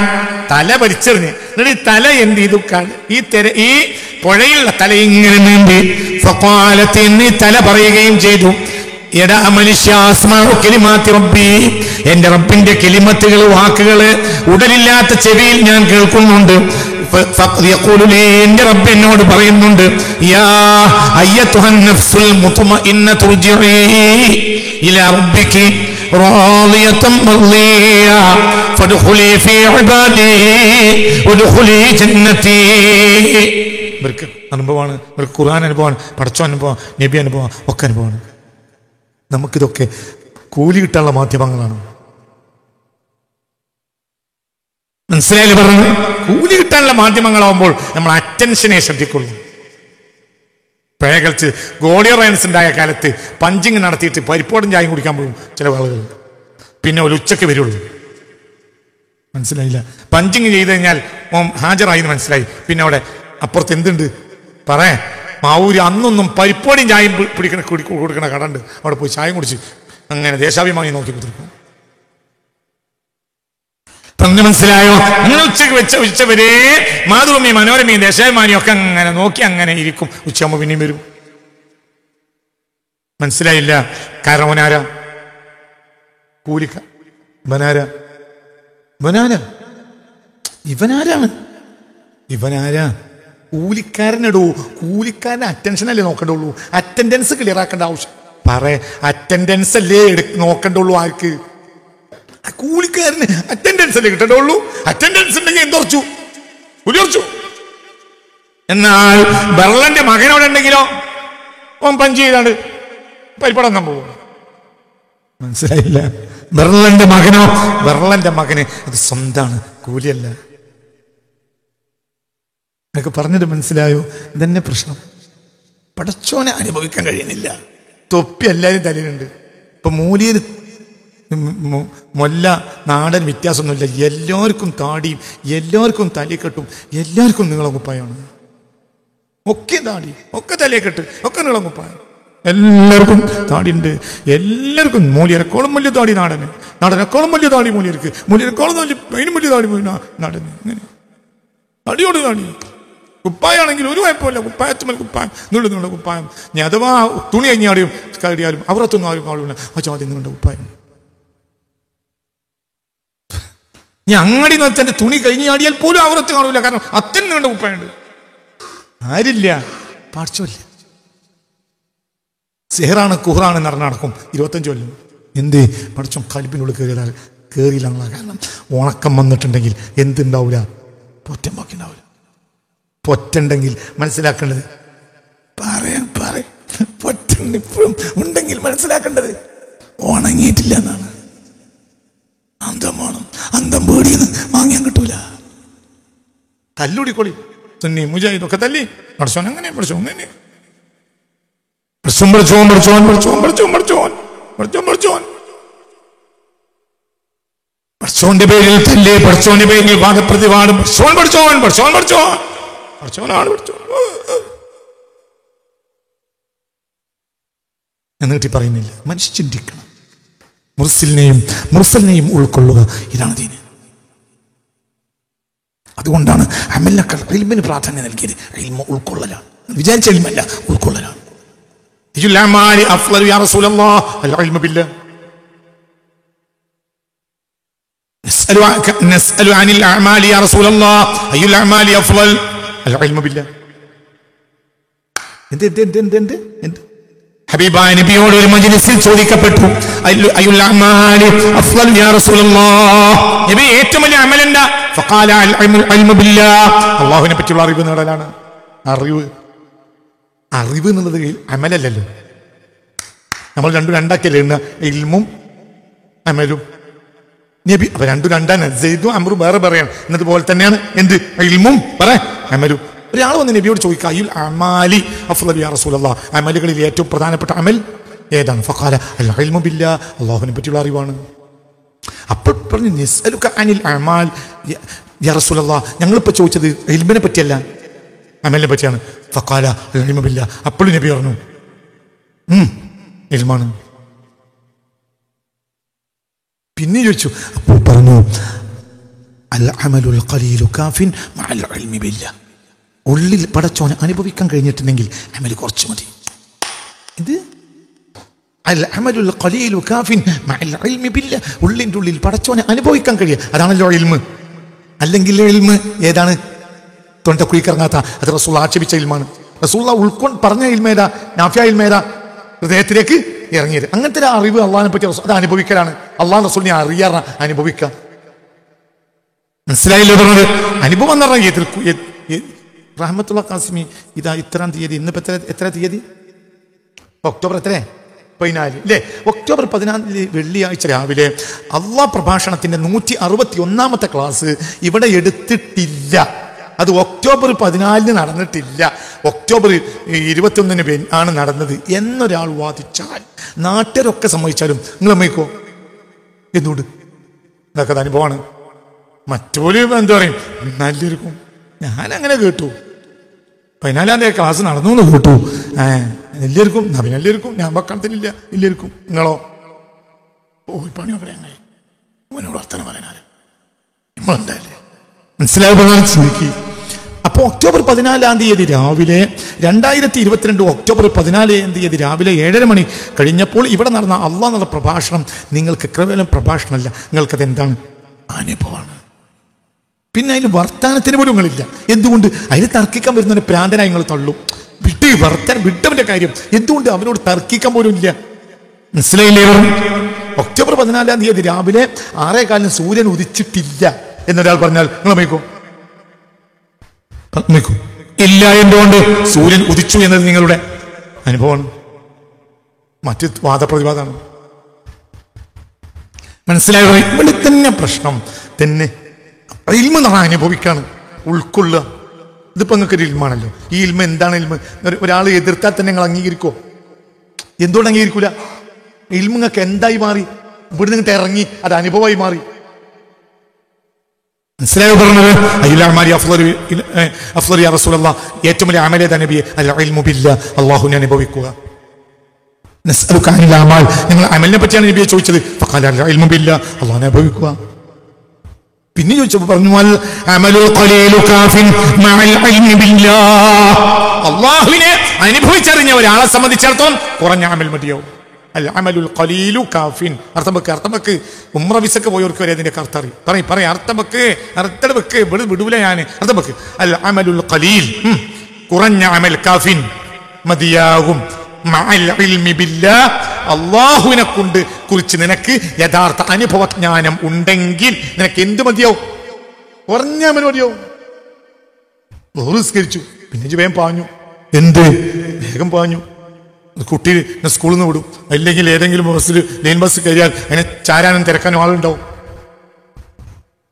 തല വലിച്ചെറിഞ്ഞ് എന്നിട്ട് ഈ തല എന്ത് ചെയ്തു? ഈ പുഴയിലുള്ള തല ഇങ്ങനെ നീന്തി ഫഖാലത്ത് എന്നീ തല പറയുകയും ചെയ്തു, എടാ മനുഷ്യ, അസ്മാഉ കലിമാത്തി റബ്ബി, എന്റെ റബ്ബിന്റെ കലിമത്തുകൾ, വാക്കുകള് ഉടലില്ലാത്ത ചെവിയിൽ ഞാൻ കേൾക്കുന്നുണ്ട്. എന്റെ റബ്ബ് എന്നോട് പറയുന്നുണ്ട്, യാ അയ്യത്തുഹൻ നഫ്സുൽ മുത്മഇന്നതു ഇർജിഇ ഇലാ റബ്ബികി റാളിയതൻ മർളിയ ഫദ്ഖുലി ഫീ ഇബാദി വദ്ഖുലി ജന്നതി. ഇവർക്ക് അനുഭവമാണ്, ഇവർക്ക് ഖുർആൻ അനുഭവമാണ്, പടച്ചോൻ അനുഭവം, നബി അനുഭവം, ഒക്കെ അനുഭവമാണ്. നമുക്കിതൊക്കെ കൂലി കിട്ടാനുള്ള മാധ്യമങ്ങളാണ്. മനസ്സിലായാലും പറഞ്ഞു, കൂലി കിട്ടാനുള്ള മാധ്യമങ്ങളാവുമ്പോൾ നമ്മൾ അറ്റൻഷനെ ശ്രദ്ധിക്കുള്ളൂ. പഴയ കളിച്ച് ഗോളിയർ റൈൻസ് ഉണ്ടായ കാലത്ത് പഞ്ചിങ് നടത്തിയിട്ട് പരിപ്പോടും ചായം കുടിക്കാൻ പോകും ചില ആളുകൾ. പിന്നെ ഒരു ഉച്ചയ്ക്ക് വരുള്ളൂ. മനസ്സിലായില്ല. പഞ്ചിങ് ചെയ്ത് കഴിഞ്ഞാൽ ഹാജരായി എന്ന് മനസ്സിലായി. പിന്നെ അവിടെ അപ്പുറത്ത് എന്തുണ്ട് പറയാ, മാവൂര് അന്നൊന്നും പരിപ്പോടിയും ചായം കൊടുക്കണ കടണ്ട്. അവിടെ പോയി ചായം കുടിച്ച് അങ്ങനെ ദേശാഭിമാനി നോക്കി കൊടുക്കും. പറഞ്ഞു മനസ്സിലായോ? അങ്ങനെ ഉച്ചവരെ മാതൃഭൂമി, മനോരമയും ദേശാഭിമാനിയും ഒക്കെ അങ്ങനെ നോക്കി അങ്ങനെ ഇരിക്കും. ഉച്ചയാകുമ്പോൾ പിന്നെയും വരും. മനസ്സിലായില്ല? കാരണം ഓനാരാ? കൂലിക്ക ഇവനാരാ? ഇവനാരാ? കൂലിക്കാരനിടൂ. കൂലിക്കാരന് അറ്റൻഷനല്ലേ നോക്കണ്ടുള്ളൂ, അറ്റൻഡൻസ് ക്ലിയർ ആക്കേണ്ട ആവശ്യം. അറ്റൻഡൻസ് അല്ലേ നോക്കണ്ടുള്ളൂ. ആർക്ക്? കൂലിക്കാരന് അറ്റൻഡൻസ് അല്ലേ കിട്ടണ്ടുള്ളൂ. അറ്റൻഡൻസ് ഉണ്ടെങ്കിൽ എന്തുറച്ചു? പുലിയറച്ചു. എന്നാൽ ബെർലന്റെ മകനോടെ ഉണ്ടെങ്കിലോ ഓൻ പഞ്ച് ചെയ്താണ്ട് പരിപ്പടങ്ങാൻ പോകും. മനസ്സിലായില്ല? ബെർലന്റെ മകന് അത് സ്വന്തമാണ്, കൂലിയല്ല. എന്നൊക്കെ പറഞ്ഞത് മനസ്സിലായോ? ഇതന്നെ പ്രശ്നം. പടച്ചോനെ അനുഭവിക്കാൻ കഴിയുന്നില്ല. തൊപ്പി എല്ലാവരും തലയിലുണ്ട്. ഇപ്പൊ മൂലിയിൽ മൊല്ല നാടൻ വ്യത്യാസമൊന്നുമില്ല. എല്ലാവർക്കും താടിയും, എല്ലാവർക്കും തലക്കെട്ടും, എല്ലാവർക്കും നീളം കുപ്പായാണ്. ഒക്കെ താടി, ഒക്കെ തലക്കെട്ട്, ഒക്കെ നീളം കുപ്പായം. എല്ലാവർക്കും താടിയുണ്ട്. എല്ലാവർക്കും മൂലിയരെക്കോളം വലിയ താടി നാടനെക്കോളം വലിയ താടി മൂലിയരെക്കോളം അതിനും വലിയ താടി നാടന്. ഇങ്ങനെ താടിയോട് താടി. കുപ്പായാണെങ്കിൽ ഒരു കുഴപ്പമില്ല. കുപ്പായത്തുമൽ കുപ്പായം, നീളുന്നുള്ള കുപ്പായം. ഞാൻ അഥവാ തുണി കഴിഞ്ഞാടിയും കയറിയാലും അവരത്തൊന്നും ആരും കാണില്ല. ആ ചോദ്യം നിങ്ങളുടെ കുപ്പായം. ഞാൻ അങ്ങടി നിർത്തന്റെ തുണി കഴിഞ്ഞാടിയാൽ പോലും അവരത്ത് കാണില്ല. കാരണം അത്തന്നെ നിങ്ങളുടെ കുപ്പായുണ്ട്. ആരില്ല? പാടിച്ചോല്ല. സെഹറാണ് കുഹറാണ് നടക്കും 25 കൊല്ലം. എന്ത് പഠിച്ചോ? കലിപ്പിനുള്ളിൽ കയറിയില്ല. കാരണം ഉണക്കം വന്നിട്ടുണ്ടെങ്കിൽ എന്തുണ്ടാവില്ല? പൊറ്റം ബാക്കി ഉണ്ടാവില്ല. പൊറ്റുണ്ടെങ്കിൽ മനസ്സിലാക്കേണ്ടത് പൊറ്റിപ്പോഴും ഉണ്ടെങ്കിൽ മനസ്സിലാക്കേണ്ടത് ഉണങ്ങിയിട്ടില്ല എന്നാണ്. അന്തം വേണം. അന്തം പേടിയെന്ന് വാങ്ങിയാൻ കിട്ടൂല. തല്ലുടിക്കൊളി സുന്നി മുജാഹിദ് ഒക്കെ തല്ലി പഠിച്ചോൻ അങ്ങനെ പഠിച്ചോൻ പഠിച്ചോന്റെ പേരിൽ തല്ലേ, പഠിച്ചോന്റെ പേരിൽ വാദപ്രതിവാദം. എന്നിട്ട് പറയുന്നില്ല. മനുഷ്യ ചിന്തിക്കണം. മുർസലിനെയും ഉൾക്കൊള്ളുക. ഇതാണ് ദീന്. അതുകൊണ്ടാണ് അമലിനേക്കാൾ ഇൽമിന് പ്രാധാന്യം നൽകിയത്. ഇൽമ ഉൾക്കൊള്ളലാണ്. വിചാരിച്ച ഇൽമല്ല, ഉൾക്കൊള്ളലാണ്. ഹബീബായ നബിയോട് ഒരു മജ്‌ലിസിൽ ചോദിക്കപ്പെട്ടു, നബി ഏറ്റവും വലിയ അമൽ എന്താ? ഫഖാല അൽഇൽമു ബില്ലാഹ്, അല്ലാഹുവിനെ പറ്റിയുള്ള അറിവ് നേടലാണ്. അറിവ് എന്നുള്ളത് അമലല്ലല്ലോ. നമ്മൾ രണ്ടാക്കിയല്ലേ ഇൽമും അമലും. നബി അപ്പൊ രണ്ടാണ്. സെയ്ദും അമ്രും വേറെ പറയാണ്. എന്നതുപോലെ തന്നെയാണ് എന്ത് ഇൽമും അമലും. ഒരാൾ വന്ന് നബിയോട് ചോദിക്കുക, അയ്യുൽ അമാലി അഫ്ളലു യാ റസൂലല്ലാഹ്, അമലുകളിൽ ഏറ്റവും പ്രധാനപ്പെട്ട അമൽ ഏതാണ്? ഫഖാല അൽ ഇൽമു ബില്ലാഹ്, അല്ലാഹുവിനെ പറ്റിയുള്ള അറിവാണ്. അപ്പോൾ പറഞ്ഞു, നിസ്അലുക അനിൽ അമാൽ യാ റസൂലല്ലാഹ്, ഞങ്ങളിപ്പോൾ ചോദിച്ചത് ഇൽമിനെ പറ്റിയല്ല, അമലിനെ പറ്റിയാണ്. ഫഖാല അൽ ഇൽമു ബില്ലാഹ്, അപ്പോൾ നബി പറഞ്ഞു ഇൽമാണ്. പിന്നെ ചോദിച്ചു, അപ്പോൾ പറഞ്ഞു അൽ അമലുൽ ഖലീലു കാഫിൻ മഅൽ ഇൽമി ബില്ലാഹ്. ഉള്ളിൽ പടച്ചോനെ അനുഭവിക്കാൻ കഴിഞ്ഞിട്ടുണ്ടെങ്കിൽ അമൽ കുറച്ച് മതി. ഇത് അൽ അമലുൽ ഖലീലു കാഫിൻ മഅൽ ഇൽമി ബില്ലാഹ്. ഉള്ളിൻ്റെ ഉള്ളിൽ പടച്ചോനെ അനുഭവിക്കാൻ കഴിയുക, അതാണല്ലോ ഇൽമ്. അല്ലെങ്കിൽ ഇൽമ് ഏതാണ്? തൊണ്ടക്കുഴിക്കിറങ്ങാത്ത, അത് റസൂൽ ആക്ഷേപിച്ച ഇൽമാണ്. റസൂൽ ഉൾക്കൊണ്ട് പറഞ്ഞ ഇൽമേതാ? നാഫിയ ഇൽമേതാ? ഹൃദയത്തിലേക്ക് ഇറങ്ങിയത്. അങ്ങനത്തെ ഒരു അറിവ് അള്ളാഹിനെ പറ്റി അത് അനുഭവിക്കലാണ്. അള്ളാഹ് റസൂലിനെ അറിയാറ അനുഭവിക്കാം. മനസ്സിലായില്ലേ പറഞ്ഞത്? അനുഭവം എന്ന് പറഞ്ഞാൽ റഹ്മത്തുള്ള ഖാസിമി ഇതാ ഇത്രാം തീയതി, ഇന്നിപ്പോ എത്ര തീയതി? ഒക്ടോബർ 14 അല്ലേ? ഒക്ടോബർ 14 വെള്ളിയാഴ്ച രാവിലെ അള്ളാഹ് പ്രഭാഷണത്തിന്റെ 161ാമത്തെ ക്ലാസ് ഇവിടെ എടുത്തിട്ടില്ല. അത് ഒക്ടോബർ 14 നടന്നിട്ടില്ല, ഒക്ടോബർ 21 ആണ് നടന്നത് എന്നൊരാൾ വാദിച്ചാൽ നാട്ടുകാരൊക്കെ സമ്മതിച്ചാലും നിങ്ങൾ സമ്മതിക്കോ? എന്തുകൊണ്ട്? ഇതൊക്കെ അനുഭവമാണ്. മറ്റൊരു എന്താ പറയും, നല്ലൊരുക്കും ഞാനങ്ങനെ കേട്ടു, 14-ാം തീയതി ക്ലാസ് നടന്നു എന്ന് കേട്ടു, എല്ലാവർക്കും നബിനെല്ലാവർക്കും ഞാൻ ഭക്ഷണത്തിനില്ല, എല്ലാവർക്കും. നിങ്ങളോ? പോയി പണി നോക്കണേ, അങ്ങനെ അവനോട് വർത്തനം പറയാനാല് നമ്മളെന്തായാലേ മനസ്സിലായ ചിന്തിക്കുക. അപ്പോൾ ഒക്ടോബർ 14-ാം തീയതി രാവിലെ 2022 ഒക്ടോബർ 14-ാം തീയതി രാവിലെ 7:30 മണി കഴിഞ്ഞപ്പോൾ ഇവിടെ നടന്ന അള്ളാഹ് എന്നുള്ള പ്രഭാഷണം നിങ്ങൾക്ക് കേവലം പ്രഭാഷണമല്ല, നിങ്ങൾക്കത് എന്താണ്? അനുഭവമാണ്. പിന്നെ അതിന് വർത്താനത്തിന് പോലും നിങ്ങളില്ല. എന്തുകൊണ്ട്? അതിന് തർക്കിക്കാൻ വരുന്നവനെ പ്രാന്തനായി നിങ്ങൾ തള്ളും. വിട്ടവന്റെ കാര്യം എന്തുകൊണ്ട് അവനോട് തർക്കിക്കാൻ പോലും ഇല്ല. മനസ്സിലായില്ലേ? ഒക്ടോബർ 14-ാം തീയതി രാവിലെ 6:15 സൂര്യൻ ഉദിച്ചിട്ടില്ല എന്നൊരാൾ പറഞ്ഞാൽ നിങ്ങൾ അമ്മയ്ക്കോ? ഇല്ല. എന്തുകൊണ്ട്? സൂര്യൻ ഉദിച്ചു എന്നത് നിങ്ങളുടെ അനുഭവമാണ്, മറ്റ് വാദപ്രതിവാദമാണ്. മനസ്സിലായോ? ഇവിടെ തന്നെ പ്രശ്നം തന്നെ ഇൽമ നമ്മൾ അനുഭവിക്കാണ്, ഉൾക്കൊള്ളുക. ഇതിപ്പോ നിങ്ങൾക്കൊരു ഇൽമാണല്ലോ. ഈ ഇൽമ എന്താണ്? ഇൽമ ഒരാൾ എതിർത്താൽ തന്നെ നിങ്ങൾ അംഗീകരിക്കോ? എന്തുകൊണ്ട് അംഗീകരിക്കൂല? ഇൽമ നിങ്ങൾക്ക് എന്തായി മാറി? ഇവിടെ നിന്നിട്ട് ഇറങ്ങി അത് അനുഭവമായി മാറി. മനസ്സിലായോ പറഞ്ഞത്? ഏറ്റവും വലിയ അമലേത നബിയെ അള്ളാഹുവിനെ അനുഭവിക്കുക. നിങ്ങൾ അമലിനെ പറ്റിയാണ് നബിയെ ചോദിച്ചത്. അള്ളാഹുവിനെ അനുഭവിക്കുക. പിന്നെ ചോദിച്ചപ്പോ പറഞ്ഞു അള്ളാഹുവിനെ അനുഭവിച്ചറിഞ്ഞ ഒരാളെ സംബന്ധിച്ചിടത്തോളം കുറഞ്ഞ അമൽ മതിയാവും. അൽ അമലുൽ ഖലീലു കാഫിൻ. അർത്ഥം വെക്ക്. ഉംറ വിസക്ക് പോയവർക്ക് വരെ അതിന്റെ അർത്ഥം പറയും. അർത്ഥം വെക്ക് വിടൂല ഞാൻ. അർത്ഥം വെക്ക്. അൽ അമലുൽ ഖലീൽ, കുറഞ്ഞ അമൽ, കാഫിൻ, മതിയാകും. അള്ളാഹുവിനെ കൊണ്ട് കുറിച്ച് നിനക്ക് യഥാർത്ഥ അനുഭവജ്ഞാനം ഉണ്ടെങ്കിൽ നിനക്ക് എന്ത് മതിയാവും? കുറഞ്ഞ അമൽ മതിയാവും. നിസ്കരിച്ചു, പിന്നെ വേഗം പാഞ്ഞു. എന്ത്? വേഗം പാഞ്ഞു. കുട്ടി സ്കൂളിൽ നിന്ന് വിടും, അല്ലെങ്കിൽ ഏതെങ്കിലും ബസ്സിൽ ലൈൻ ബസ് കയറിയാൽ അതിനെ ചാരാനും തിരക്കാനും ആളുണ്ടാവും.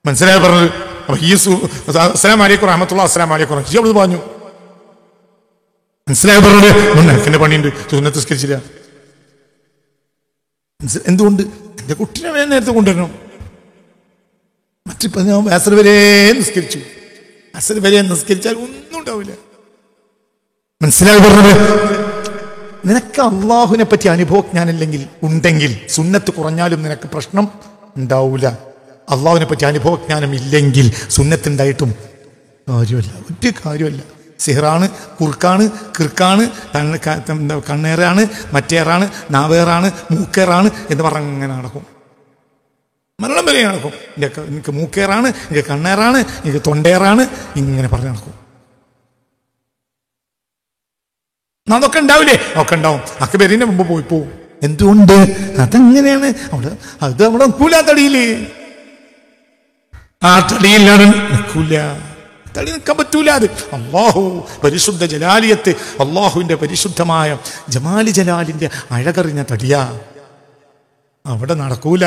മനസ്സിലായി പറഞ്ഞത്? അപ്പൊ ഈ അസ്സലാമു അലൈക്കും റഹ്മത്തുള്ളാഹി അസ്സലാമു അലൈക്കും അവിടെ പറഞ്ഞു. മനസ്സിലായി പറഞ്ഞത്? എന്റെ പണിയുണ്ട്, സുന്നത്ത് നിസ്കരിച്ചില്ല. എന്തുകൊണ്ട്? എന്റെ കുട്ടിനെ വേഗം നേരത്തെ കൊണ്ടുവരണം. മറ്റിപ്പോ ഞാൻ അസർ വരെ നിസ്കരിച്ചു. അസർ വരെ നിസ്കരിച്ചാൽ ഒന്നും ഉണ്ടാവില്ല. മനസ്സിലായി പറഞ്ഞത്? നിനക്ക് അള്ളാഹുവിനെ പറ്റി അനുഭവജ്ഞാനമില്ലെങ്കിൽ ഉണ്ടെങ്കിൽ സുന്നത്ത് കുറഞ്ഞാലും നിനക്ക് പ്രശ്നം ഉണ്ടാവില്ല. അള്ളാഹുവിനെ പറ്റി അനുഭവജ്ഞാനം ഇല്ലെങ്കിൽ സുന്നത്ത് ഉണ്ടായിട്ടും കാര്യമല്ല, ഒരു കാര്യമല്ല. സിഹറാണ്, കുറുക്കാണ്, കിർക്കാണ്, കണ്ണേറാണ്, മറ്റേറാണ്, നാവേറാണ്, മൂക്കേറാണ് എന്ന് പറഞ്ഞങ്ങനെ നടക്കും. മരണം വരെ നടക്കും. എനിക്ക് മൂക്കേറാണ്, എനിക്ക് കണ്ണേറാണ്, എനിക്ക് തൊണ്ടേറാണ്, ഇങ്ങനെ പറഞ്ഞ് നടക്കും. അതൊക്കെ ഉണ്ടാവില്ലേ? ഒക്കെ ഉണ്ടാവും. അക്ബറിന്റെ മുമ്പ് പോവും. എന്തുകൊണ്ട്? അതെങ്ങനെയാണ്? അത് അവിടെ നിൽക്കൂല. തടിയില് ആ തടിയിലാണ് നിൽക്കൂല. തടി നിൽക്കാൻ പറ്റൂല. അത് അള്ളാഹു പരിശുദ്ധ ജലാലിയത്ത്, അള്ളാഹുവിന്റെ പരിശുദ്ധമായ ജമാലി ജലാലിന്റെ അഴകറിഞ്ഞ തടിയാ, അവിടെ നടക്കൂല.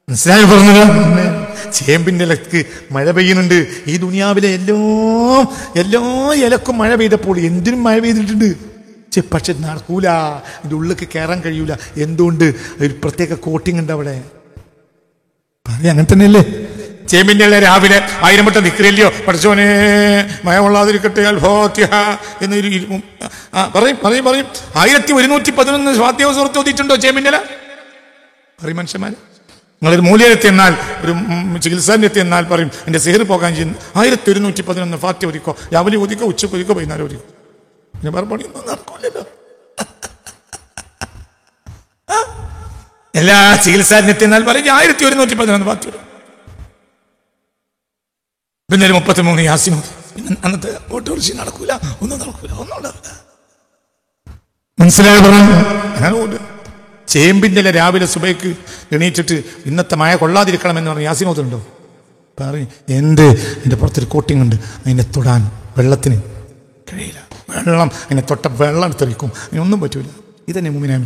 മനസ്സിലായി പറഞ്ഞത്? ചേമ്പിന്റെ ഇലക്ക് മഴ പെയ്യുന്നുണ്ട്. ഈ ദുനിയാവിലെ എല്ലാ ഇലക്കും മഴ പെയ്തപ്പോൾ എന്തിനും മഴ പെയ്തിട്ടുണ്ട്. പക്ഷെ നടക്കൂല, അതിൻ്റെ ഉള്ളിലേക്ക് കയറാൻ കഴിയൂല. എന്തുകൊണ്ട്? ഒരു പ്രത്യേക കോട്ടിങ് ഉണ്ട് അവിടെ. അങ്ങനെ തന്നെയല്ലേ? ചേമ്പിന്റെ ഇല രാവിലെ 1000 വട്ടം ദിക്റില്ലയോ, പഠിച്ചോനെ മഴ കൊള്ളാതിരിക്കട്ടെ അൽഫാത്തിഹ എന്നൊരു പറയും 1111 ഫാത്തിഹ സൂറത്ത് ഓതിയിട്ടുണ്ടോ ചേമ്പിന്റെ ഇല? പറയും മനുഷ്യന്മാര്. നിങ്ങളൊരു മൂല്യരെത്തി എന്നാൽ ഒരു ചികിത്സാനെത്തി എന്നാൽ പറയും എൻ്റെ സിഹർ പോകാൻ ചെയ്യുന്നു 1111 ഫാത്തി ഒരിക്കോ, രാവിലെ ഒതിക്കോ, ഉച്ചക്ക് ഒരിക്കോ, വൈകുന്നേരം ഒരിക്കോ. പിന്നെ വേറെ പണിയൊന്നും നടക്കില്ലല്ലോ. എല്ലാ ചികിത്സാനെത്തി എന്നാൽ പറയും 1111 ഫാത്തി വരും. പിന്നെ ഒരു 33 യാസീൻ മതി. പിന്നെ അന്നത്തെ ഓട്ടോറിക്ഷ നടക്കൂല, ഒന്നും നടക്കൂല, ഒന്നും ഉണ്ടാവില്ല. മനസ്സിലായി പറഞ്ഞു. ചേമ്പിൻ്റെ രാവിലെ സുബൈക്ക് എണീറ്റിട്ട് ഇന്നത്തെ മഴ കൊള്ളാതിരിക്കണമെന്ന് പറഞ്ഞ് യാസീൻ ഓതുന്നുണ്ടോ? പറയും എന്ത്, എൻ്റെ പുറത്തൊരു കോട്ടിങ് ഉണ്ട്, അതിനെ തൊടാൻ വെള്ളത്തിന് കഴിയില്ല. വെള്ളം അതിനെ തൊട്ട വെള്ളം എടുത്തെറിക്കും, അതിനൊന്നും പറ്റൂല. ഇതന്നെ മുഅ്മിനായ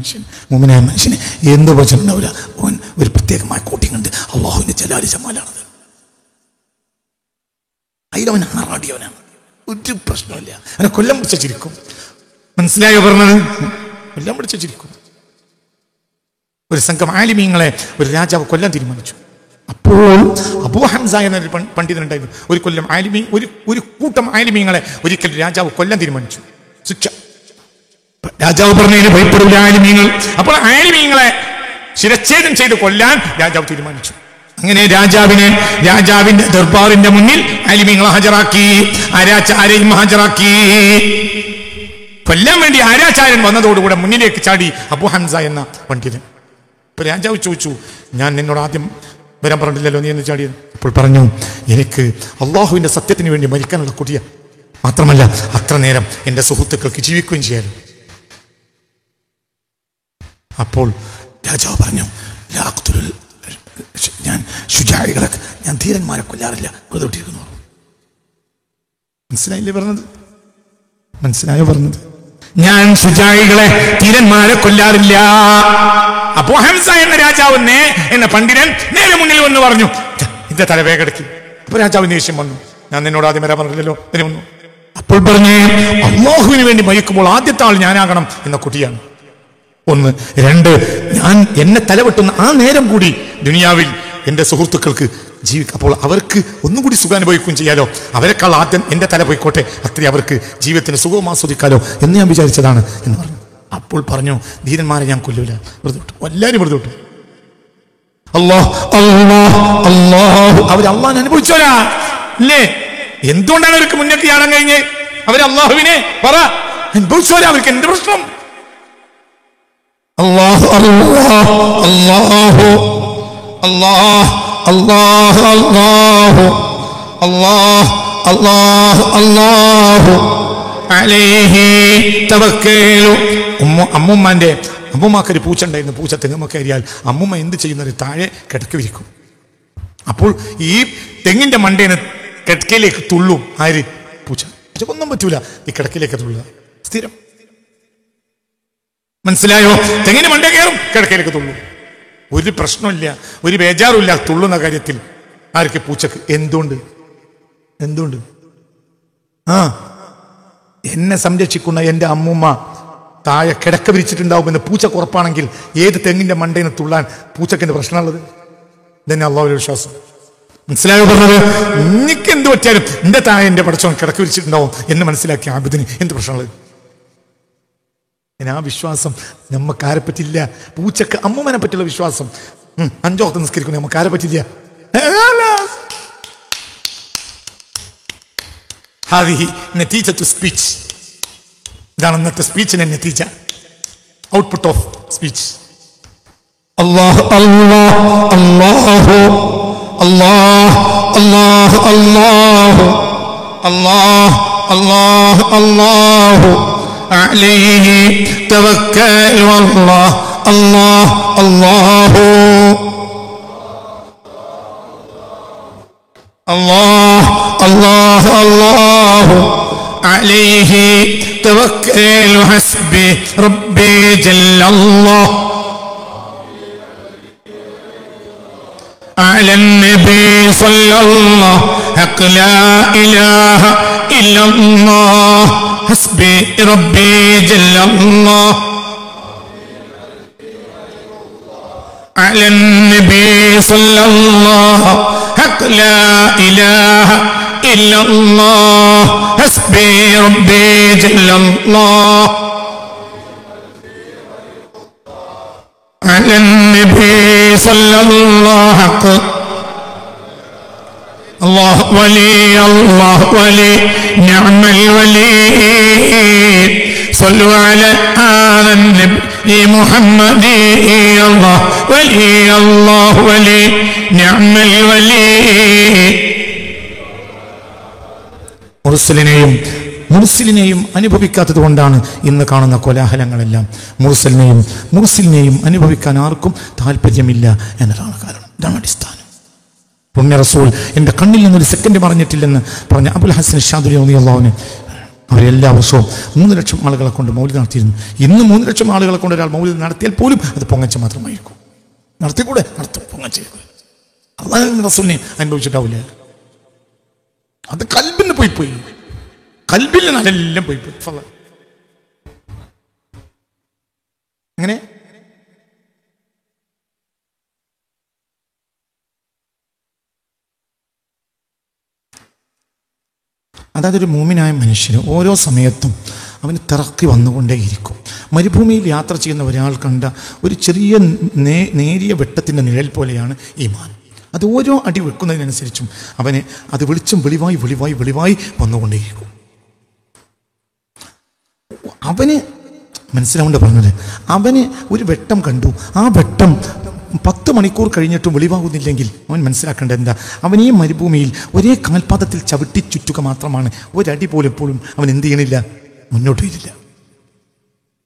മനുഷ്യന് എന്ത് പറ്റുന്നുണ്ടാവില്ല. ഓൻ ഒരു പ്രത്യേകമായ കോട്ടിങ് ഉണ്ട്. അല്ലാഹുവിൻ്റെ ജലാലി ജമാലാണത്. അതിലവൻ ആറാടിയവനാണ്, ഒരു പ്രശ്നമില്ല. അവനെ കൊല്ലം പിടിച്ച ചിരിക്കും. മനസ്സിലായോ പറഞ്ഞത്? കൊല്ലം പിടിച്ച ചിരിക്കും. ഒരു സംഘം ആലിമീങ്ങളെ ഒരു രാജാവ് കൊല്ലാൻ തീരുമാനിച്ചു. അപ്പോൾ അബൂ ഹംസ എന്നൊരു പണ്ഡിതനുണ്ടായിരുന്നു. ഒരു കൊല്ലം ഒരു കൂട്ടം ആലിമീങ്ങളെ ഒരിക്കൽ രാജാവ് കൊല്ലാൻ തീരുമാനിച്ചു. ശിക്ഷ രാജാവ് പറഞ്ഞതിന് ഭയപ്പെടില്ല ആലിമീങ്ങൾ. അപ്പോൾ ആലിമീങ്ങളെ ശിരച്ഛേദം ചെയ്ത് കൊല്ലാൻ രാജാവ് തീരുമാനിച്ചു. അങ്ങനെ രാജാവിന്റെ ദർബാറിന്റെ മുന്നിൽ ആലിമീങ്ങളെ ഹാജരാക്കി, ആരെയും ഹാജരാക്കി. കൊല്ലാൻ വേണ്ടി ആരാചാര്യൻ വന്നതോടുകൂടെ മുന്നിലേക്ക് ചാടി അബൂ ഹംസ എന്ന പണ്ഡിതൻ. ഇപ്പൊ രാജാവ് ചോദിച്ചു, ഞാൻ നിന്നോട് ആദ്യം വരാൻ പറഞ്ഞില്ലല്ലോ, നീ എന്ന് ചാടിയത്? അപ്പോൾ പറഞ്ഞു, എനിക്ക് അള്ളാഹുവിന്റെ സത്യത്തിന് വേണ്ടി മരിക്കാനുള്ള കൊടിയ, മാത്രമല്ല അത്ര നേരം എൻ്റെ സുഹൃത്തുക്കൾക്ക് ജീവിക്കുകയും ചെയ്യാലോ. അപ്പോൾ രാജാവ് പറഞ്ഞു, ഞാൻ ധീരന്മാരെ കൊല്ലാറില്ല, വെറുതെട്ടിരിക്കുന്നു. മനസ്സിലായില്ലേ പറഞ്ഞത്? മനസ്സിലായോ പറഞ്ഞത്? ഞാൻ ശുജായികളെ, ധീരന്മാരെ കൊല്ലാറില്ല. അബൂ ഹംസ എന്ന രാജാവ് എന്ന പണ്ഡിതൻ നേരെ മുന്നിൽ വന്ന് പറഞ്ഞു, ഇതിന്റെ തല വേഗടക്കി. അപ്പൊ രാജാവ് ദേഷ്യം വന്നു, ഞാൻ നിന്നോട് ആദ്യം വരാൻ പറഞ്ഞില്ലല്ലോ, അതിന് വന്നു. അപ്പോൾ പറഞ്ഞു, അല്ലാഹുവിന് വേണ്ടി മരിക്കുമ്പോൾ ആദ്യത്തെ ആൾ ഞാനാകണം എന്ന കുട്ടിയാണ്. 1, 2, ഞാൻ എന്നെ തലവെട്ടുന്ന ആ നേരം കൂടി ദുനിയാവിൽ എൻ്റെ സുഹൃത്തുക്കൾക്ക് ജീവിക്കാം. അപ്പോൾ അവർക്ക് ഒന്നും കൂടി സുഖം അനുഭവിക്കുകയും ചെയ്യാലോ. അവരെക്കാൾ ആദ്യം എൻ്റെ തല പോയിക്കോട്ടെ, അത്രയും അവർക്ക് ജീവിതത്തിന് സുഖവും ആസ്വദിക്കാലോ എന്ന് ഞാൻ വിചാരിച്ചതാണ് എന്ന് പറഞ്ഞു. അപ്പോൾ പറഞ്ഞു, ധീരന്മാരെ ഞാൻ കൊല്ലൂല, വെറുതെ വിട്ടു, എല്ലാവരും വെറുതെ വിട്ടു. അവർ അള്ളാഹിനെ അനുഭവിച്ചോരാ അല്ലേ? എന്തുകൊണ്ടാണ് അവർക്ക് മുന്നേക്ക് ചാടാൻ കഴിഞ്ഞ്? അവർ അള്ളാഹുവിനെ പറ അനുഭവിച്ചോരാ, അവർക്ക് എന്ത് പ്രശ്നം? അല്ലാഹു അല്ലാഹു അല്ലാഹു അല്ലാഹു അല്ലാഹു അല്ലാഹു അല്ലാഹു അല്ലാഹു അലൈഹി തവക്കലു. അമ്മൂമ്മക്കൊരു പൂച്ച ഉണ്ടായിരുന്നു. പൂച്ച തെങ്ങുമൊക്കെ അറിയാൽ അമ്മൂമ്മ എന്ത് ചെയ്യുന്നത്? താഴെ കിടക്കി വിരിക്കും. അപ്പോൾ ഈ തെങ്ങിന്റെ മണ്ടേന്ന് കിടക്കയിലേക്ക് തുള്ളും. ആര്? പൂച്ച. ഒന്നും പറ്റൂല, ഈ കിടക്കയിലേക്ക് തുള്ളുക സ്ഥിരം. മനസ്സിലായോ? തെങ്ങിന് മണ്ടേ കയറും, കിടക്കയിലേക്ക് തുള്ളും. ഒരു പ്രശ്നമില്ല, ഒരു ബേജാറുമില്ല തുള്ളുന്ന കാര്യത്തിൽ. ആർക്ക്? പൂച്ചക്ക്. എന്തുകൊണ്ട്? എന്നെ സംരക്ഷിക്കുന്ന എൻ്റെ അമ്മൂമ്മ താഴെ കിടക്ക വിരിച്ചിട്ടുണ്ടാവുമെന്ന് പൂച്ചക്ക് ഉറപ്പാണെങ്കിൽ ഏത് തെങ്ങിന്റെ മണ്ടയിൽ നിന്ന് തുള്ളാൻ പൂച്ചക്കിന്റെ പ്രശ്നമുള്ളത്? ഇതന്നെ അള്ളാഹുവിന്റെ വിശ്വാസം. മനസ്സിലായോ പറഞ്ഞത്? എനിക്ക് എന്ത് പറ്റിയാലും എന്റെ താഴെ എൻ്റെ പടച്ചവൻ കിടക്ക വിരിച്ചിട്ടുണ്ടാവും എന്ന് മനസ്സിലാക്കിയ ആബിദിന് എന്ത് പ്രശ്നമുള്ളത്? ആ വിശ്വാസം നമുക്ക് ആരെ പറ്റില്ല. പൂച്ചക്ക് അമ്മൂമ്മനെ പറ്റിയുള്ള വിശ്വാസം 5 വക്ത് നിസ്കരിക്കുന്നു, നമുക്ക് ആരെ പറ്റില്ല. സ്പീച്ച് ഇതാണ് ഇന്നത്തെ സ്പീച്ചിന്റെ നെതീജ, ഔട്ട്പുട്ട് ഓഫ് സ്പീച്ച്. അല്ലാഹു അല്ലാഹു അല്ലാഹു അല്ലാഹു അല്ലാഹു അല്ലാഹു അല്ലാഹു അല്ലാഹു അലൈഹി തവക്കൽ അല്ലാഹു അല്ലാഹു അല്ലാഹു അല്ലാഹു അല്ലാഹു അലൈഹി തവക്കൽ ഹസ്ബി റബ്ബി ജല്ലല്ലാഹു على النبي صلى الله حق لا إله إلا الله حسبي ربي جل الله على النبي صلى الله حق لا إله إلا الله حسبي ربي جل الله على النبي صلى الله ഹഖ് അല്ലാഹു വലി അല്ലാഹു വലി നിഅമൽ വലി صلوا على هذا النبي محمد الله ولي نعم الولي മുർസിലിനെയും അനുഭവിക്കാത്തത് കൊണ്ടാണ് ഇന്ന് കാണുന്ന കോലാഹലങ്ങളെല്ലാം. മുർസിലിനെയും അനുഭവിക്കാൻ ആർക്കും താല്പര്യമില്ല എന്നതാണ് കാരണം. ഇതാണ് അടിസ്ഥാനം. പുണ്യ റസൂൽ എൻ്റെ കണ്ണിൽ നിന്നൊരു സെക്കൻഡ് പറഞ്ഞിട്ടില്ലെന്ന് പറഞ്ഞ അബുൽ ഹസൻ ഷാദുലി റളിയല്ലാഹു അൻഹു അവരെല്ലാ വർഷവും 3 ലക്ഷം ആളുകളെ കൊണ്ട് മൗലിദ് നടത്തിയിരുന്നു. ഇന്ന് 3 ലക്ഷം ആളുകളെ കൊണ്ട് ഒരാൾ മൗലിദ് നടത്തിയാൽ പോലും അത് പൊങ്ങച്ച മാത്രമായിരിക്കും. നടത്തിക്കൂടെ? നടത്തും. പൊങ്ങച്ച അല്ലാഹുവിന്റെ റസൂലിനെ അനുഭവിച്ചിട്ടാവില്ല. അത് കൽബിന് പോയി കൽബിൽ നിന്നെല്ലാം പോയി. അങ്ങനെ അതായത് ഒരു മൂമിനായ മനുഷ്യന് ഓരോ സമയത്തും അവന് തറക്കി വന്നുകൊണ്ടേയിരിക്കും. മരുഭൂമിയിൽ യാത്ര ചെയ്യുന്ന ഒരാൾ കണ്ട ഒരു ചെറിയ നേരിയ വെട്ടത്തിൻ്റെ നിഴൽ പോലെയാണ് ഈമാൻ. അത് ഓരോ അടി വെക്കുന്നതിനനുസരിച്ചും അവന് അത് വെളിച്ചം വെളിവായി വന്നുകൊണ്ടേയിരിക്കും. അവന് മനസ്സിലാവേണ്ട പറഞ്ഞത്, അവന് ഒരു വെട്ടം കണ്ടു, ആ വെട്ടം 10 മണിക്കൂർ കഴിഞ്ഞിട്ടും വെളിവാകുന്നില്ലെങ്കിൽ അവൻ മനസ്സിലാക്കേണ്ടത് എന്താ? അവൻ ഈ മരുഭൂമിയിൽ ഒരേ കാൽപാദത്തിൽ ചവിട്ടി ചുറ്റുക മാത്രമാണ്. ഒരടി പോലും എപ്പോഴും അവൻ എന്ത് ചെയ്യണില്ല, മുന്നോട്ട് വരില്ല.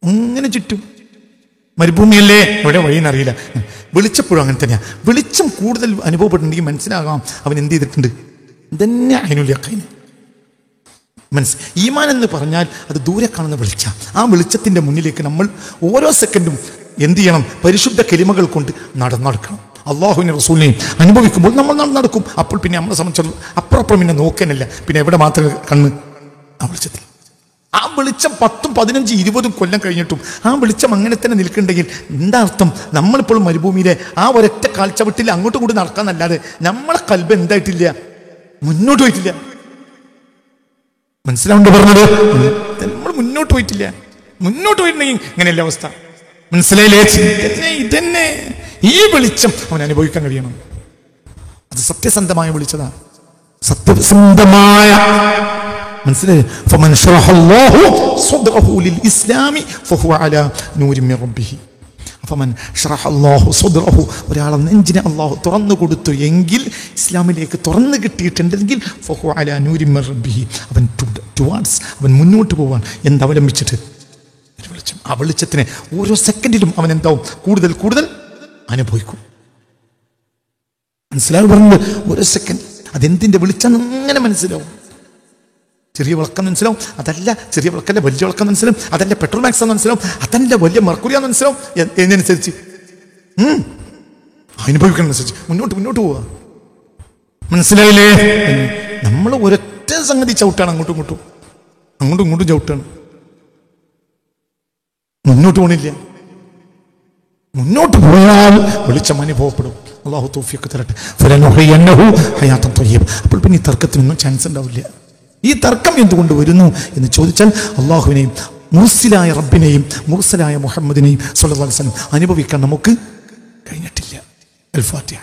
അങ്ങനെ ചുറ്റും. മരുഭൂമിയല്ലേ, എവിടെ വഴിയെന്നറിയില്ല. വെളിച്ചപ്പോഴും അങ്ങനെ തന്നെയാണ്. വെളിച്ചം കൂടുതൽ അനുഭവപ്പെട്ടിട്ടുണ്ടെങ്കിൽ മനസ്സിലാകാം അവൻ എന്ത് ചെയ്തിട്ടുണ്ട്. ഇതന്നെ അതിനുള്ള യഖീൻ. ഈമാൻ എന്ന് പറഞ്ഞാൽ അത് ദൂരെ കാണുന്ന വെളിച്ചം. ആ വെളിച്ചത്തിൻ്റെ മുന്നിലേക്ക് നമ്മൾ ഓരോ സെക്കൻഡും എന്ത് ചെയ്യണം? പരിശുദ്ധ കലിമകൾ കൊണ്ട് നടക്കണം. അള്ളാഹുവിനെ റസൂലിനെയും അനുഭവിക്കുമ്പോൾ നമ്മൾ നടക്കും. അപ്പോൾ പിന്നെ നമ്മളെ സംബന്ധിച്ചിടത്തോളം അപ്പുറം പിന്നെ നോക്കാനല്ല, പിന്നെ എവിടെ മാത്രമേ കണ്ണ്? ആ വെളിച്ചത്തിൽ. ആ വെളിച്ചം 10, 15, 20 കൊല്ലം കഴിഞ്ഞിട്ടും ആ വെളിച്ചം അങ്ങനെ തന്നെ നിൽക്കുന്നുണ്ടെങ്കിൽ എന്താ അർത്ഥം? നമ്മളിപ്പോഴും മരുഭൂമിയിലെ ആ ഒരൊറ്റ കാൽച്ചവിട്ടിൽ അങ്ങോട്ടും കൂടി നടക്കാന്നല്ലാതെ നമ്മളെ കൽബ് എന്തായിട്ടില്ല, മുന്നോട്ട് പോയിട്ടില്ല. മനസ്സിലാവുണ്ട് പറഞ്ഞത്? നമ്മൾ മുന്നോട്ട് പോയിട്ടില്ല. മുന്നോട്ട് പോയിട്ടുണ്ടെങ്കിൽ ഇങ്ങനെയല്ല അവസ്ഥ. മനസ്സിലായില്ലേ? ഇതന്നെ ഈ വെളിച്ചം അവൻ അനുഭവിക്കാൻ കഴിയണം. അത് സത്യസന്ധമായ വിളിച്ചതാണ്. സത്യസന്ധമായ മനസ്സിലായി. ഒരാളെ നെഞ്ചിനെ അള്ളാഹു തുറന്നു കൊടുത്തു എങ്കിൽ, ഇസ്ലാമിലേക്ക് തുറന്നു കിട്ടിയിട്ടുണ്ടെങ്കിൽ അവൻ മുന്നോട്ട് പോവാൻ എന്തവലംബിച്ചിട്ട് വെളിച്ചം. ആ വെളിച്ചത്തിനെ ഓരോ സെക്കൻഡിലും അവൻ എന്താവും? കൂടുതൽ അനുഭവിക്കും. മനസ്സിലാവും പറഞ്ഞത്? ഓരോ സെക്കൻഡ് അതെന്തിൻ്റെ വെളിച്ചം അങ്ങനെ മനസ്സിലാവും. ചെറിയ വിളക്കം മനസ്സിലാവും, അതല്ല ചെറിയ വിളക്കല്ല വലിയ വിളക്കം മനസ്സിലാവും, അതല്ല പെട്രോൾ മാക്സ് മനസ്സിലാവും, അതല്ല വലിയ മെർക്കുറിയാന്ന് മനസ്സിലാവും. എന്നനുസരിച്ച് അനുഭവിക്കുന്നതനുസരിച്ച് മുന്നോട്ട് പോവുക. മനസ്സിലായില്ലേ? നമ്മൾ ഒരൊറ്റ സംഗതി ചവിട്ടാണ്, അങ്ങോട്ടും ഇങ്ങോട്ടും ചവിട്ടാണ്. മുന്നോട്ട് പോണില്ല. മുന്നോട്ട് പോയാൽ വെളിച്ചം അനുഭവപ്പെടും. അല്ലാഹു തൗഫീഖ് തരട്ടെ. അപ്പോൾ പിന്നെ ഈ തർക്കത്തിനൊന്നും ചാൻസ് ഉണ്ടാവില്ല. ഈ തർക്കം എന്തുകൊണ്ട് വരുന്നു എന്ന് ചോദിച്ചാൽ, അള്ളാഹുവിനെയും മുർസിലായ റബ്ബിനെയും മുർസലായ മുഹമ്മദിനെയും സ്വല്ലല്ലാഹു അലൈഹി വസല്ലം അനുഭവിക്കാൻ നമുക്ക് കഴിഞ്ഞിട്ടില്ല. അൽ ഫാത്തിഹ.